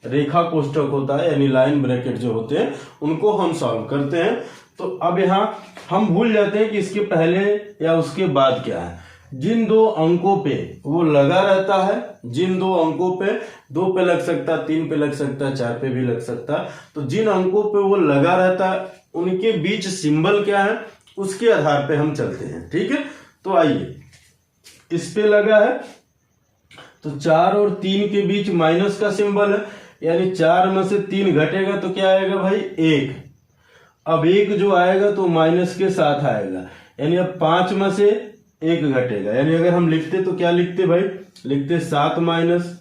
रेखा कोष्ठक होता है यानी लाइन ब्रैकेट जो होते हैं उनको हम सॉल्व करते हैं। तो अब यहाँ हम भूल जाते हैं कि इसके पहले या उसके बाद क्या है। जिन दो अंकों पे वो लगा रहता है, जिन दो अंकों पे 2 पे लग सकता, 3 पे लग सकता, 4 पे भी लग सकता, तो जिन अंकों पे वो लगा रहता है उनके बीच सिंबल क्या है उसके आधार पे हम चलते हैं। ठीक है, तो आइए इस पे लगा है तो 4 और 3 के बीच माइनस का सिंबल है, यानी 4 में से 3 घटेगा तो क्या आएगा भाई 1। अब 1 जो आएगा तो माइनस के साथ आएगा, यानी अब 5 में से 1 घटेगा, यानी अगर हम लिखते तो क्या लिखते भाई, लिखते 7 माइनस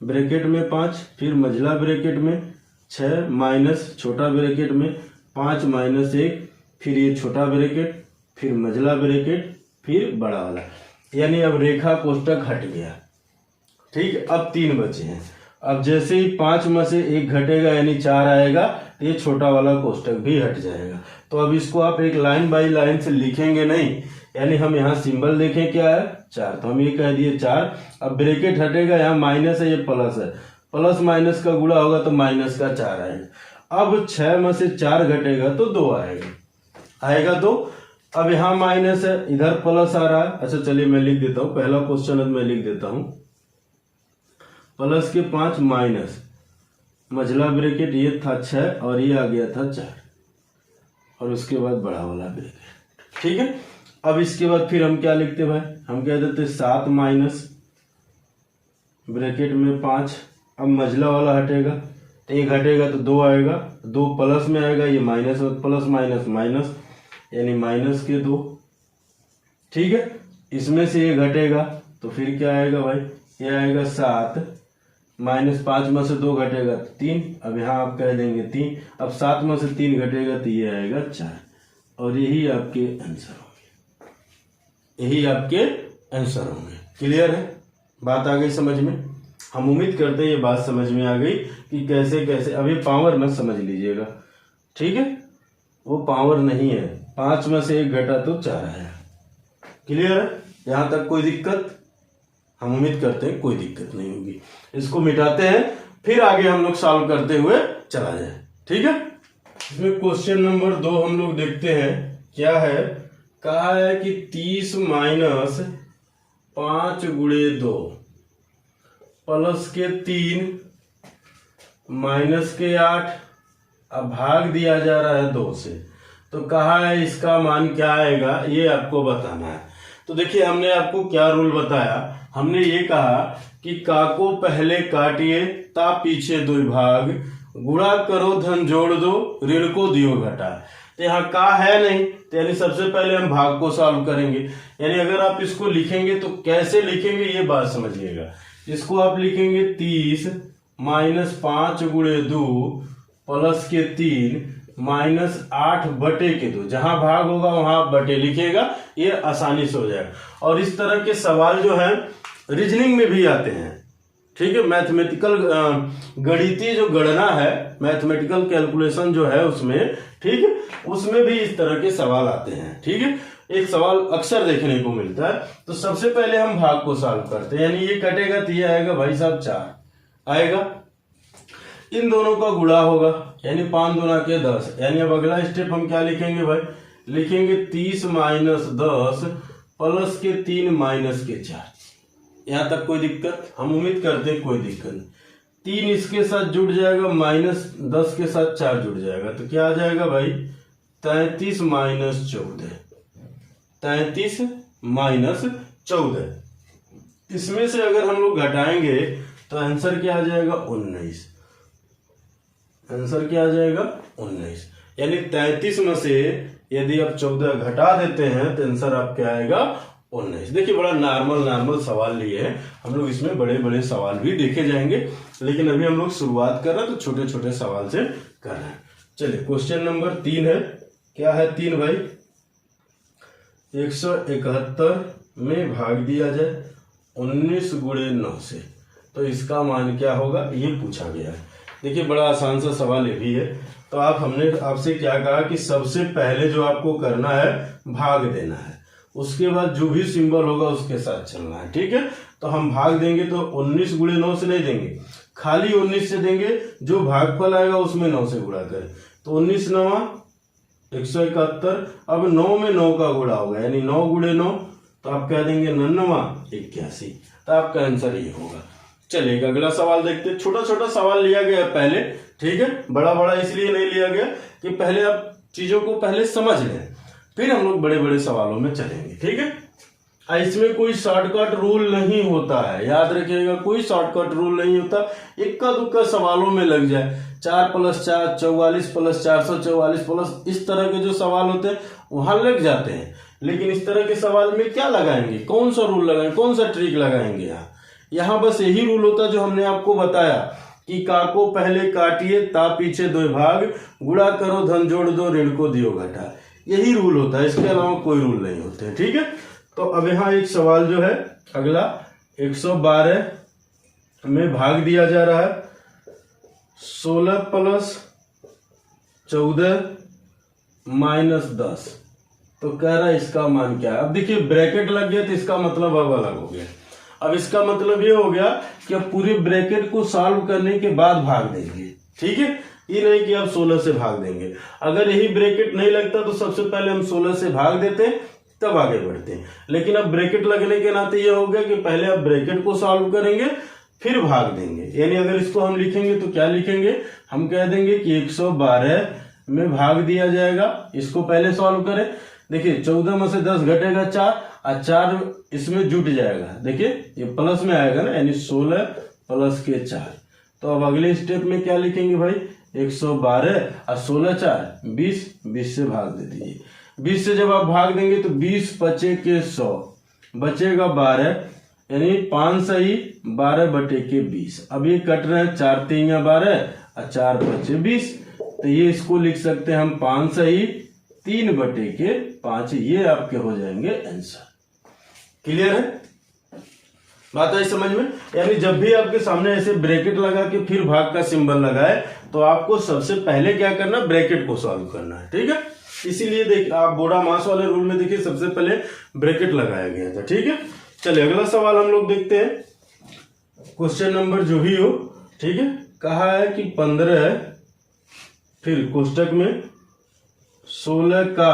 ब्रैकेट में 5, फिर मझला ब्रैकेट में 6 माइनस छोटा ब्रैकेट में 5 माइनस 1, फिर ये छोटा ब्रैकेट, फिर मझला ब्रैकेट, फिर बड़ा वाला, यानी अब रेखा कोष्ठक हट गया। ठीक है, अब 3 बचे हैं। अब जैसे ही 5 में से 1 घटेगा यानी 4 आएगा, ये छोटा वाला कोष्ठक भी हट जाएगा। तो अब इसको आप एक लाइन बाय लाइन से लिखेंगे नहीं, यानी हम यहाँ सिंबल देखें क्या है 4, तो हम ये कह दिए 4। अब ब्रैकेट हटेगा, यहाँ माइनस है ये प्लस है, प्लस माइनस का गुणा होगा तो माइनस का 4 आएगा। अब 6 में से 4 घटेगा तो 2 आएगा 2। अब यहाँ माइनस है, इधर प्लस आ रहा है। अच्छा चलिए मैं लिख देता हूँ, पहला क्वेश्चन मैं लिख देता हूँ, प्लस के 5 माइनस मझला ब्रैकेट ये था 6 और ये आ गया था 4 और उसके बाद बड़ा वाला ब्रैकेट। ठीक है, अब इसके बाद फिर हम क्या लिखते भाई, हम कह देते 7 माइनस ब्रैकेट में 5, अब मझला वाला हटेगा तो 1 घटेगा तो 2 आएगा, 2 प्लस में आएगा, ये माइनस प्लस माइनस माइनस यानी माइनस के 2। ठीक है, इसमें से ये घटेगा तो फिर क्या आएगा भाई, ये आएगा 7 माइनस 5 में से 2 घटेगा तो 3, अब यहाँ आप कह देंगे 3। अब 7 में से 3 घटेगा तो ये आएगा 4 और यही आपके आंसर होंगे, यही आपके आंसर होंगे। क्लियर है, बात आ गई समझ में। हम उम्मीद करते हैं ये बात समझ में आ गई कि कैसे कैसे। अब ये पावर मत समझ लीजिएगा, ठीक है, वो पावर नहीं है, 5 में से 1 घटा तो 4 आया। क्लियर है, यहाँ तक कोई दिक्कत? हम उम्मीद करते हैं कोई दिक्कत नहीं होगी। इसको मिटाते हैं, फिर आगे हम लोग सॉल्व करते हुए चला जाए। ठीक है, इसमें क्वेश्चन नंबर 2 हम लोग देखते हैं क्या है। कहा है कि 30 माइनस 5 गुणे 2 प्लस के 3 माइनस के 8, अब भाग दिया जा रहा है 2 से, तो कहा है इसका मान क्या आएगा ये आपको बताना है। तो देखिए हमने आपको क्या रूल बताया, हमने ये कहा कि का को पहले काटिए ता पीछे 2 भाग, गुणा करो धन जोड़ दो, ऋण को दियो घटा। तो यहाँ का है नहीं, तो यानी सबसे पहले हम भाग को सॉल्व करेंगे। यानी अगर आप इसको लिखेंगे तो कैसे लिखेंगे ये बात समझिएगा। इसको आप लिखेंगे 30 माइनस 5 गुणे 2 प्लस के 3 माइनस 8 बटे के 2, जहां भाग होगा वहां आप बटे लिखिएगा, ये आसानी से हो जाएगा। और इस तरह के सवाल जो है रीजनिंग में भी आते हैं। ठीक है, मैथमेटिकल गणितीय जो गणना है, मैथमेटिकल कैलकुलेशन जो है उसमें, ठीक है, उसमें भी इस तरह के सवाल आते हैं। ठीक है, एक सवाल अक्सर देखने को मिलता है। तो सबसे पहले हम भाग को सॉल्व करते हैं, यानी ये कटेगा तो ये आएगा भाई साहब 4 आएगा, इन दोनों का गुणा होगा यानी 5 दूना के 10, यानी अब अगला स्टेप हम क्या लिखेंगे भाई, लिखेंगे 30 माइनस 10 प्लस के 3 माइनस के 4। यहां तक कोई दिक्कत? हम उम्मीद करते हैं कोई दिक्कत नहीं। 3 इसके साथ जुड़ जाएगा, माइनस 10 के साथ 4 जुड़ जाएगा, तो क्या आ जाएगा भाई 33 माइनस 14, 33 माइनस 14। इसमें से अगर हम लोग घटाएंगे तो आंसर क्या आ जाएगा 19, आंसर क्या आ जाएगा 19। यानी 33 में से यदि आप 14 घटा देते हैं तो आंसर आपका आएगा 19। देखिए बड़ा नॉर्मल सवाल लिए हैं हम लोग, इसमें बड़े बड़े सवाल भी देखे जाएंगे, लेकिन अभी हम लोग शुरुआत कर रहे हैं तो छोटे छोटे सवाल से कर रहे हैं। चलिए क्वेश्चन नंबर 3 है। क्या है 3 भाई? 171 में भाग दिया जाए 19 गुणे 9 से, तो इसका मान क्या होगा, ये पूछा गया है। देखिए बड़ा आसान सा सवाल ये भी है। तो हमने आपसे क्या कहा कि सबसे पहले जो आपको करना है भाग देना है, उसके बाद जो भी सिंबल होगा उसके साथ चलना है, ठीक है। तो हम भाग देंगे तो 19 गुणे 9 से नहीं देंगे, खाली 19 से देंगे, जो भागफल आएगा उसमें 9 से गुणा करें। तो 19 9 171, अब 9 में 9 का गुणा होगा, यानी 9 गुणे 9, तो आप क्या देंगे 99 81, तो आपका आंसर ये होगा। चलिए अगला सवाल देखते हैं। छोटा छोटा सवाल लिया गया पहले, ठीक है, बड़ा बड़ा इसलिए नहीं लिया गया कि पहले आप चीजों को पहले समझ लें, फिर हम लोग बड़े बड़े सवालों में चलेंगे, ठीक है। इसमें कोई शॉर्टकट रूल नहीं होता है, याद रखिएगा, कोई शॉर्टकट रूल नहीं होता। इक्का दुक्का सवालों में लग जाए, 4 + 4 44 + 444 प्लस, इस तरह के जो सवाल होते हैं वहां लग जाते हैं। लेकिन इस तरह के सवाल में क्या लगाएंगे, कौन सा रूल लगाएंगे, कौन सा ट्रिक लगाएंगे? यहाँ बस यही रूल होता जो हमने आपको बताया कि का को पहले काटिए ता पीछे 2 भाग, गुणा करो धन जोड़ दो ऋण को दियो घटा, यही रूल होता है, इसके अलावा कोई रूल नहीं होते, ठीक है। तो अब यहाँ एक सवाल जो है अगला 112 में भाग दिया जा रहा है 16 + 14 - 10, तो कह रहा है इसका मान क्या है। अब देखिए ब्रैकेट लग गया तो इसका मतलब अब अलग हो गया। अब इसका मतलब ये हो गया कि अब पूरे ब्रैकेट को सॉल्व करने के बाद भाग देंगे, ठीक है। ये नहीं कि आप 16 से भाग देंगे। अगर यही ब्रैकेट नहीं लगता तो सबसे पहले हम 16 से भाग देते हैं, तब आगे बढ़ते हैं। लेकिन अब ब्रैकेट लगने के नाते ये हो गया कि पहले आप ब्रैकेट को सॉल्व करेंगे फिर भाग देंगे। यानी अगर इसको हम लिखेंगे तो क्या लिखेंगे, हम कह देंगे कि 112 में भाग दिया जाएगा, इसको पहले सॉल्व करें। देखिए 14 में से 10 घटेगा 4 और 4 इसमें जुट जाएगा, देखिए ये प्लस में आएगा ना, यानी 16 + के 4। तो अब अगले स्टेप में क्या लिखेंगे भाई, 112 और 16 4 20, 20 से भाग दे दीजिए। 20 से जब आप भाग देंगे तो 20 × 5 = 100, बचेगा 12, यानी 5 सही 12/20। अब ये कट रहे हैं, 4 × 3 = 12 और 4 × 5 = 20, तो ये इसको लिख सकते हैं हम 5 सही 3/5, ये आपके हो जाएंगे आंसर। क्लियर है, बात आई समझ में? यानी जब भी आपके सामने ऐसे ब्रैकेट लगा के फिर भाग का सिंबल लगाए तो आपको सबसे पहले क्या करना, ब्रैकेट को सॉल्व करना है, ठीक है। इसीलिए देखिए आप बोरा मास वाले रूल में देखिए सबसे पहले ब्रैकेट लगाया गया था, ठीक है। चलिए अगला सवाल हम लोग देखते हैं, क्वेश्चन नंबर जो भी हो, ठीक है। कहा है कि 15 फिर कोष्टक में 16 का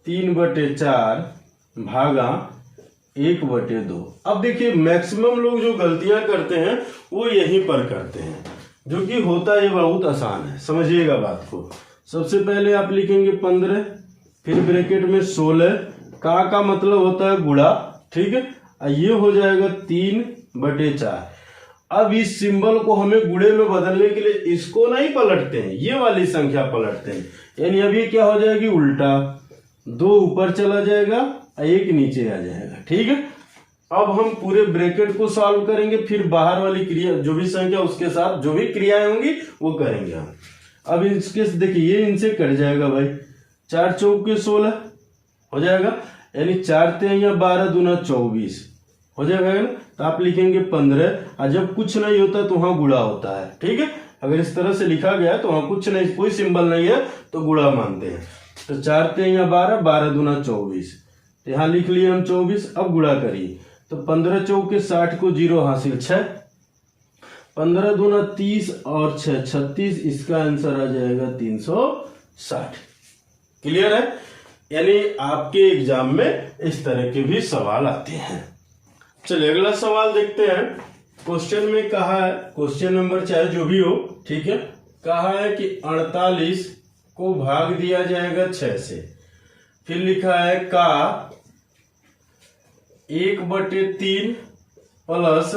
3/4 भागा 1/2। अब देखिए मैक्सिमम लोग जो गलतियां करते हैं वो यहीं पर करते हैं, जो कि होता ये बहुत आसान है, समझिएगा बात को। सबसे पहले आप लिखेंगे 15, फिर ब्रैकेट में 16, का मतलब होता है गुणा, ठीक है। ये हो जाएगा 3/4। अब इस सिंबल को हमें गुणे में बदलने के लिए इसको नहीं पलटते हैं, ये वाली संख्या पलटते हैं, यानी अभी क्या हो जाएगी उल्टा, 2 ऊपर चला जाएगा 1 नीचे आ जाएगा, ठीक है। अब हम पूरे ब्रैकेट को सॉल्व करेंगे, फिर बाहर वाली क्रिया जो भी संख्या उसके साथ जो भी क्रियाएं होंगी वो करेंगे हम। अब इसके देखिए ये इनसे कट जाएगा भाई, 4 × 4 = 16 हो जाएगा, यानी 4 × 3 = 12 दूना 24 हो जाएगा ना। तो आप लिखेंगे 15, और जब कुछ नहीं होता तो वहां गुणा होता है, ठीक है। अगर इस तरह से लिखा गया है तो वहां कुछ नहीं, कोई सिंबल नहीं है तो गुणा मानते हैं। तो 4 × 3 = 12, 12 दूना 24, तो यहाँ लिख लिए हम 24। अब गुणा करिए तो 15 × 4 = 60 को 0 हासिल 6, 15 दूना 30 और 6 36, इसका आंसर आ जाएगा 360। क्लियर है, यानी आपके एग्जाम में इस तरह के भी सवाल आते हैं। चलिए अगला सवाल देखते हैं। क्वेश्चन में कहा है, क्वेश्चन नंबर चाहे जो भी हो, ठीक है, कहा है कि 48 को भाग दिया जाएगा 6 से, फिर लिखा है का 1/3 प्लस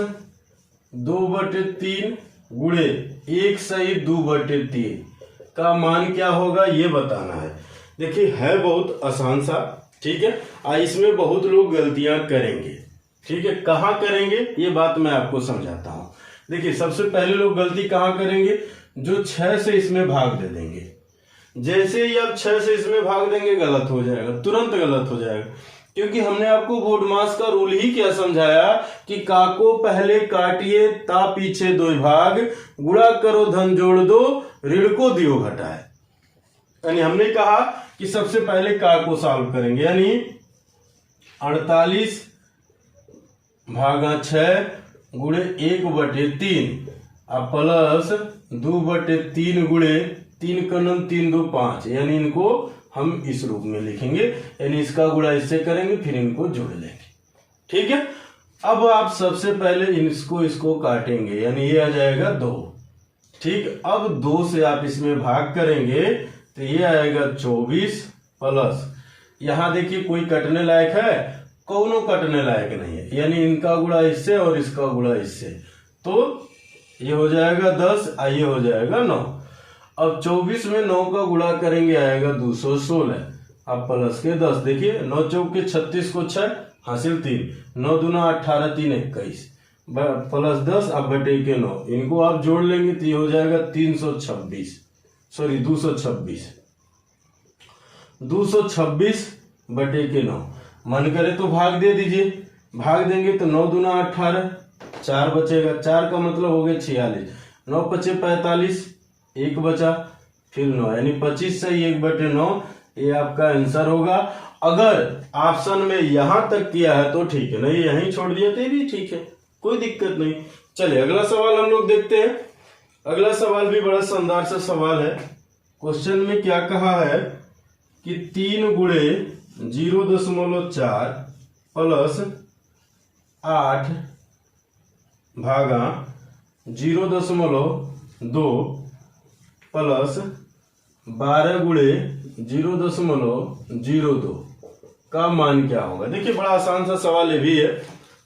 2/3 गुणे 1 सही 2/3 का मान क्या होगा ये बताना है। देखिए है बहुत आसान सा, ठीक है। इसमें बहुत लोग गलतियां करेंगे, ठीक है। कहाँ करेंगे ये बात मैं आपको समझाता हूं। देखिए सबसे पहले लोग गलती कहाँ करेंगे, जो 6 से इसमें भाग दे देंगे। जैसे ही आप 6 से इसमें भाग देंगे गलत हो जाएगा, तुरंत गलत हो जाएगा, क्योंकि हमने आपको बोडमास का रूल ही क्या समझाया कि का को पहले काटिए ता पीछे दो भाग, गुणा करो धन जोड़ दो, ऋण को दियो घटाए। यानी हमने कहा कि सबसे पहले का को सॉल्व करेंगे, यानी 48 भागा 6 गुणे 1/3 अब प्लस 2/3 गुणे 3 का 3 2 5, यानी इनको हम इस रूप में लिखेंगे, यानी इसका गुणा इससे करेंगे फिर इनको जोड़ लेंगे। ठीक है, अब आप सबसे पहले इसको काटेंगे, यानी ये आ जाएगा 2। ठीक, अब 2 से आप इसमें भाग करेंगे तो ये आएगा 24 प्लस, यहां देखिए कोई कटने लायक है, कौनो कटने लायक नहीं है, यानी इनका गुणा इससे और इसका गुणा इससे, तो ये हो जाएगा 10, ये हो जाएगा 9। अब 24 में 9 का गुणा करेंगे आएगा 216, अब प्लस के 10, देखिए 9 चौक के 36 को 6 हासिल 3, 9 दूना 18 3 21 प्लस 10 अब बटे के 9, इनको आप जोड़ लेंगे तो ये हो जाएगा 226 बटे के 9। मन करे तो भाग दे दीजिए, भाग देंगे तो 9 दूना 18, 4 बचेगा, 4 का मतलब हो गया 46, 9 पचे 45, 1 बचा फिर 9, यानी 25 से 1/9, ये आपका आंसर होगा। अगर ऑप्शन में यहां तक किया है तो ठीक है, नहीं यहीं छोड़ दिया तो भी ठीक है, कोई दिक्कत नहीं। चलिए अगला सवाल हम लोग देखते हैं। अगला सवाल भी बड़ा शानदार सा सवाल है। क्वेश्चन में क्या कहा है कि 3 गुणे 0.4 प्लस 8 भागा 0.2 प्लस 12 गुणे 0.02 का मान क्या होगा। देखिए बड़ा आसान सा सवाल ये भी है,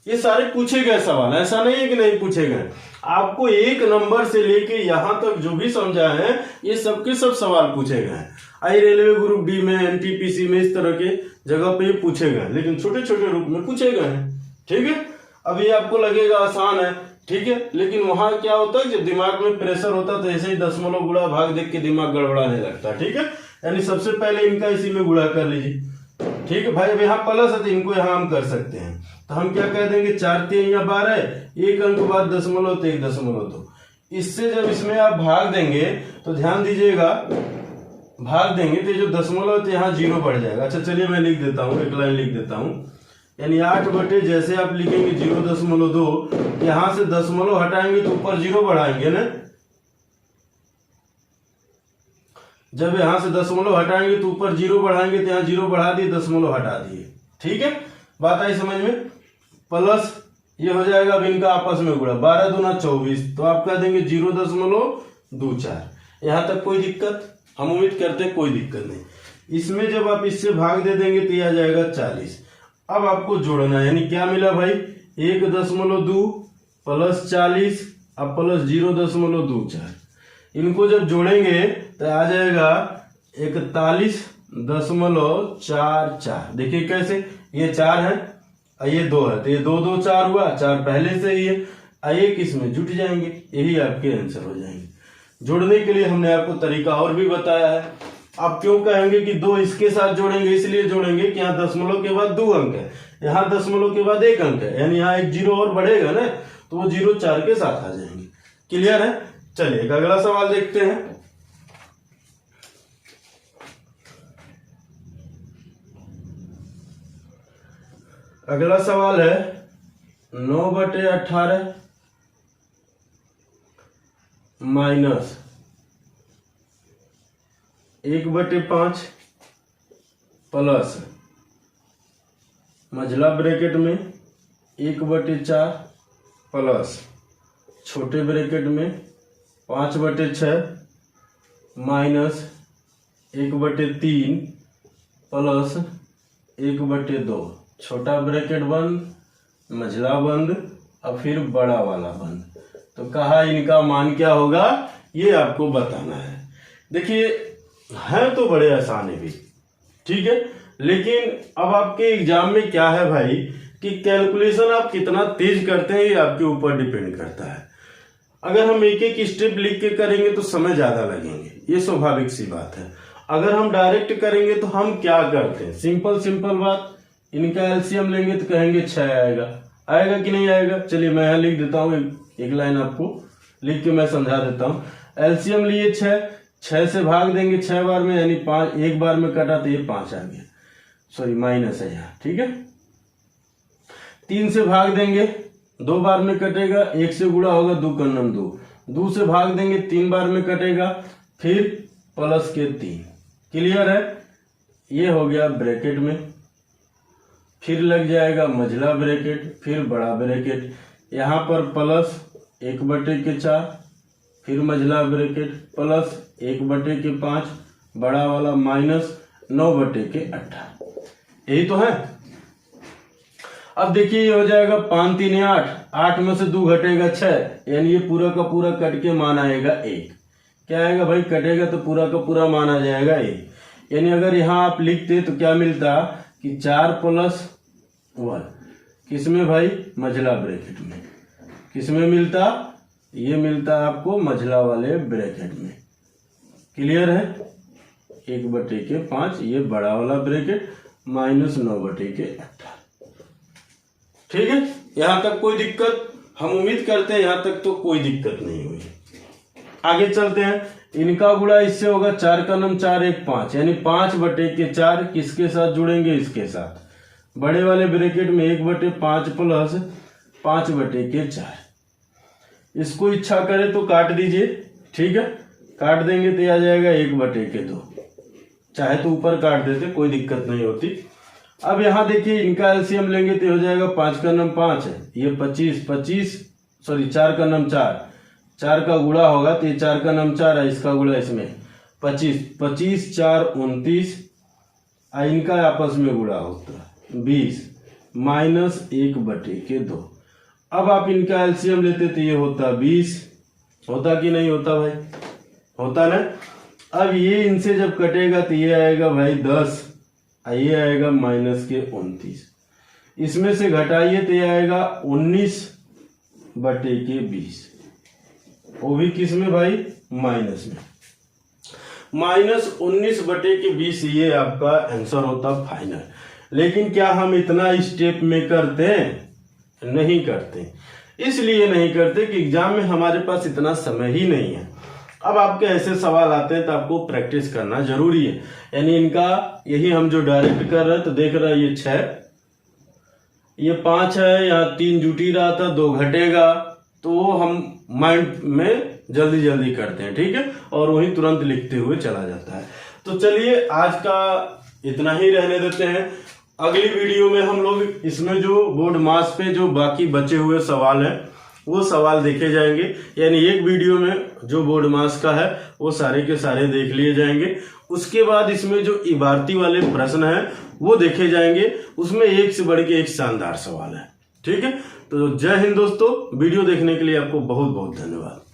ये सारे पूछे गए सवाल, ऐसा नहीं है कि नहीं पूछे गए। आपको 1 नंबर से लेके यहां तक जो भी समझा है ये सबके सब सवाल पूछे गए हैं। आई रेलवे ग्रुप डी में, एनटीपीसी में, इस तरह के जगह पे पूछे गए, लेकिन छोटे छोटे रूप में पूछे गए हैं। ठीक है, अब ये आपको लगेगा आसान है, ठीक है, लेकिन वहां क्या होता है जब दिमाग में प्रेशर होता है तो ऐसे ही दशमलव गुणा भाग देख के दिमाग गड़बड़ाने लगता है। ठीक है, यानी सबसे पहले इनका इसी में गुणा कर लीजिए। ठीक है भाई, अब यहाँ प्लस है तो इनको यहाँ हम कर सकते हैं, तो हम क्या कह देंगे 4 3 या 12, 1 अंक बाद दशमलव तो 1.2। इससे जब इसमें आप भाग देंगे तो ध्यान दीजिएगा, भाग देंगे तो जो दशमलव तो यहाँ 0 बढ़ जाएगा। अच्छा चलिए मैं लिख देता हूँ, एक लाइन लिख देता हूँ, यानी 8 बटे जैसे आप लिखेंगे 0.2, यहां से दशमलव हटाएंगे तो ऊपर 0 बढ़ाएंगे ना, जब यहां से दशमलव हटाएंगे तो ऊपर 0 बढ़ाएंगे तो यहाँ 0 बढ़ा दिए, दशमलव हटा दिए। ठीक है, बात आई समझ में। प्लस ये हो जाएगा अब इनका आपस में गुणा, 12 दूना 24, तो आप कह देंगे 0.24। यहां तक कोई दिक्कत, हम उम्मीद करते हैं कोई दिक्कत नहीं। इसमें जब आप इससे भाग दे देंगे तो यह आ जाएगा 40। अब आपको जोड़ना है, यानी क्या मिला भाई 1.2 प्लस 40 अब प्लस 0.24, इनको जब जोड़ेंगे तो आ जाएगा 41.44। देखिए कैसे, ये 4 है ये 2 है, तो ये 2 2 4 हुआ, 4 पहले से ही है, एक इसमें जुट जाएंगे, यही आपके आंसर हो जाएंगे। जोड़ने के लिए हमने आपको तरीका और भी बताया है। आप क्यों कहेंगे कि 2 इसके साथ जोड़ेंगे, इसलिए जोड़ेंगे कि यहाँ दशमलव के बाद 2 अंक है, यहाँ दशमलव के बाद 1 अंक है, यानी यहाँ एक 0 और बढ़ेगा ना, तो वो 0 4 के साथ आ जाएंगे। क्लियर है। चलिए एक अगला सवाल देखते हैं। अगला सवाल है 9/18 माइनस 1/5 प्लस मझला ब्रैकेट में 1/4 प्लस छोटे ब्रैकेट में 5/6 माइनस 1/3 प्लस 1/2, छोटा ब्रैकेट बंद, मझला बंद, और फिर बड़ा वाला बंद। तो कहा इनका मान क्या होगा ये आपको बताना है। देखिए है तो बड़े आसान है भी, ठीक है, लेकिन अब आपके एग्जाम में क्या है भाई कि कैलकुलेशन आप कितना तेज करते हैं ये आपके ऊपर डिपेंड करता है। अगर हम एक एक स्टेप लिख के करेंगे तो समय ज्यादा लगेंगे, ये स्वाभाविक सी बात है। अगर हम डायरेक्ट करेंगे तो हम क्या करते हैं, सिंपल बात, इनका एलसीएम लेंगे तो कहेंगे 6 आएगा। आएगा कि नहीं आएगा? चलिए मैं यहाँ लिख देता हूँ, एक लाइन आपको लिख के मैं समझा देता हूँ। एलसीएम लिए 6 से भाग देंगे 6 बार में, यानी 5, एक बार में कटा तो ये 5 आ गया, सॉरी माइनस है यहाँ, ठीक है। 3 से भाग देंगे 2 बार में कटेगा, 1 से गुणा होगा 2 कन्नम 2, 2 से भाग देंगे 3 बार में कटेगा, फिर प्लस के 3। क्लियर है? ये हो गया ब्रैकेट में, फिर लग जाएगा मझला ब्रैकेट, फिर बड़ा ब्रैकेट, यहाँ पर प्लस 1/4, फिर मझला ब्रैकेट प्लस 1/5, बड़ा वाला माइनस 9/8। यही तो है। अब देखिए ये हो जाएगा 5 3 8, 8 में से 2 घटेगा 6, यानी ये पूरा का पूरा कट के मान आएगा 1। क्या आएगा भाई? कटेगा तो पूरा का पूरा मान आ जाएगा 1। यानी अगर यहाँ आप लिखते तो क्या मिलता कि 4 + 1, किसमें भाई? मझला ब्रैकेट में। किसमें मिलता? ये मिलता आपको मझला वाले ब्रैकेट में। क्लियर है? 1/5, ये बड़ा वाला ब्रैकेट माइनस 9/8। ठीक है, यहां तक कोई दिक्कत? हम उम्मीद करते हैं यहां तक तो कोई दिक्कत नहीं हुई। आगे चलते हैं। इनका गुणा इससे होगा 4 का नम 4 1 5, यानी 5/4 किसके साथ जुड़ेंगे? इसके साथ। बड़े वाले ब्रैकेट में 1/5 प्लस 5/4। इसको इच्छा करे तो काट दीजिए, ठीक है। काट देंगे तो आ जाएगा 1/2। चाहे तो ऊपर काट देते, कोई दिक्कत नहीं होती। अब यहाँ देखिए इनका एलसीएम लेंगे तो हो जाएगा 5 का नम 5 है, ये 25, सॉरी 4 का नम 4 का गुणा होगा तो ये 4 का नम 4 है, इसका गुणा इसमें 25 4 29, इनका आपस में गुणा होता है 20 माइनस 1/2। अब आप इनका एलसीएम लेते तो ये होता 20, होता कि नहीं होता भाई? होता ना। अब ये इनसे जब कटेगा तो ये आएगा भाई 10, ये आएगा माइनस के 29। इसमें से घटाइए तो ये आएगा 19/20, वो भी किस में भाई? माइनस में। माइनस 19/20 ये आपका आंसर होता फाइनल। लेकिन क्या हम इतना स्टेप में करते हैं? नहीं करते। इसलिए नहीं करते कि एग्जाम में हमारे पास इतना समय ही नहीं है। अब आपके ऐसे सवाल आते हैं तो आपको प्रैक्टिस करना जरूरी है। यानी इनका यही हम जो डायरेक्ट कर रहे हैं तो देख रहे हैं ये 6, ये 5 है, यहाँ 3 जुटी रहा था, 2 घटेगा, तो वो हम माइंड में जल्दी करते हैं, ठीक है, और वही तुरंत लिखते हुए चला जाता है। तो चलिए आज का इतना ही रहने देते हैं। अगली वीडियो में हम लोग इसमें जो बोर्ड मास पे जो बाकी बचे हुए सवाल हैं वो सवाल देखे जाएंगे। यानी एक वीडियो में जो बोर्ड मास का है वो सारे के सारे देख लिए जाएंगे। उसके बाद इसमें जो इबारती वाले प्रश्न हैं वो देखे जाएंगे। उसमें एक से बढ़ के एक शानदार सवाल है, ठीक है। तो जय हिंद दोस्तों, वीडियो देखने के लिए आपको बहुत बहुत धन्यवाद।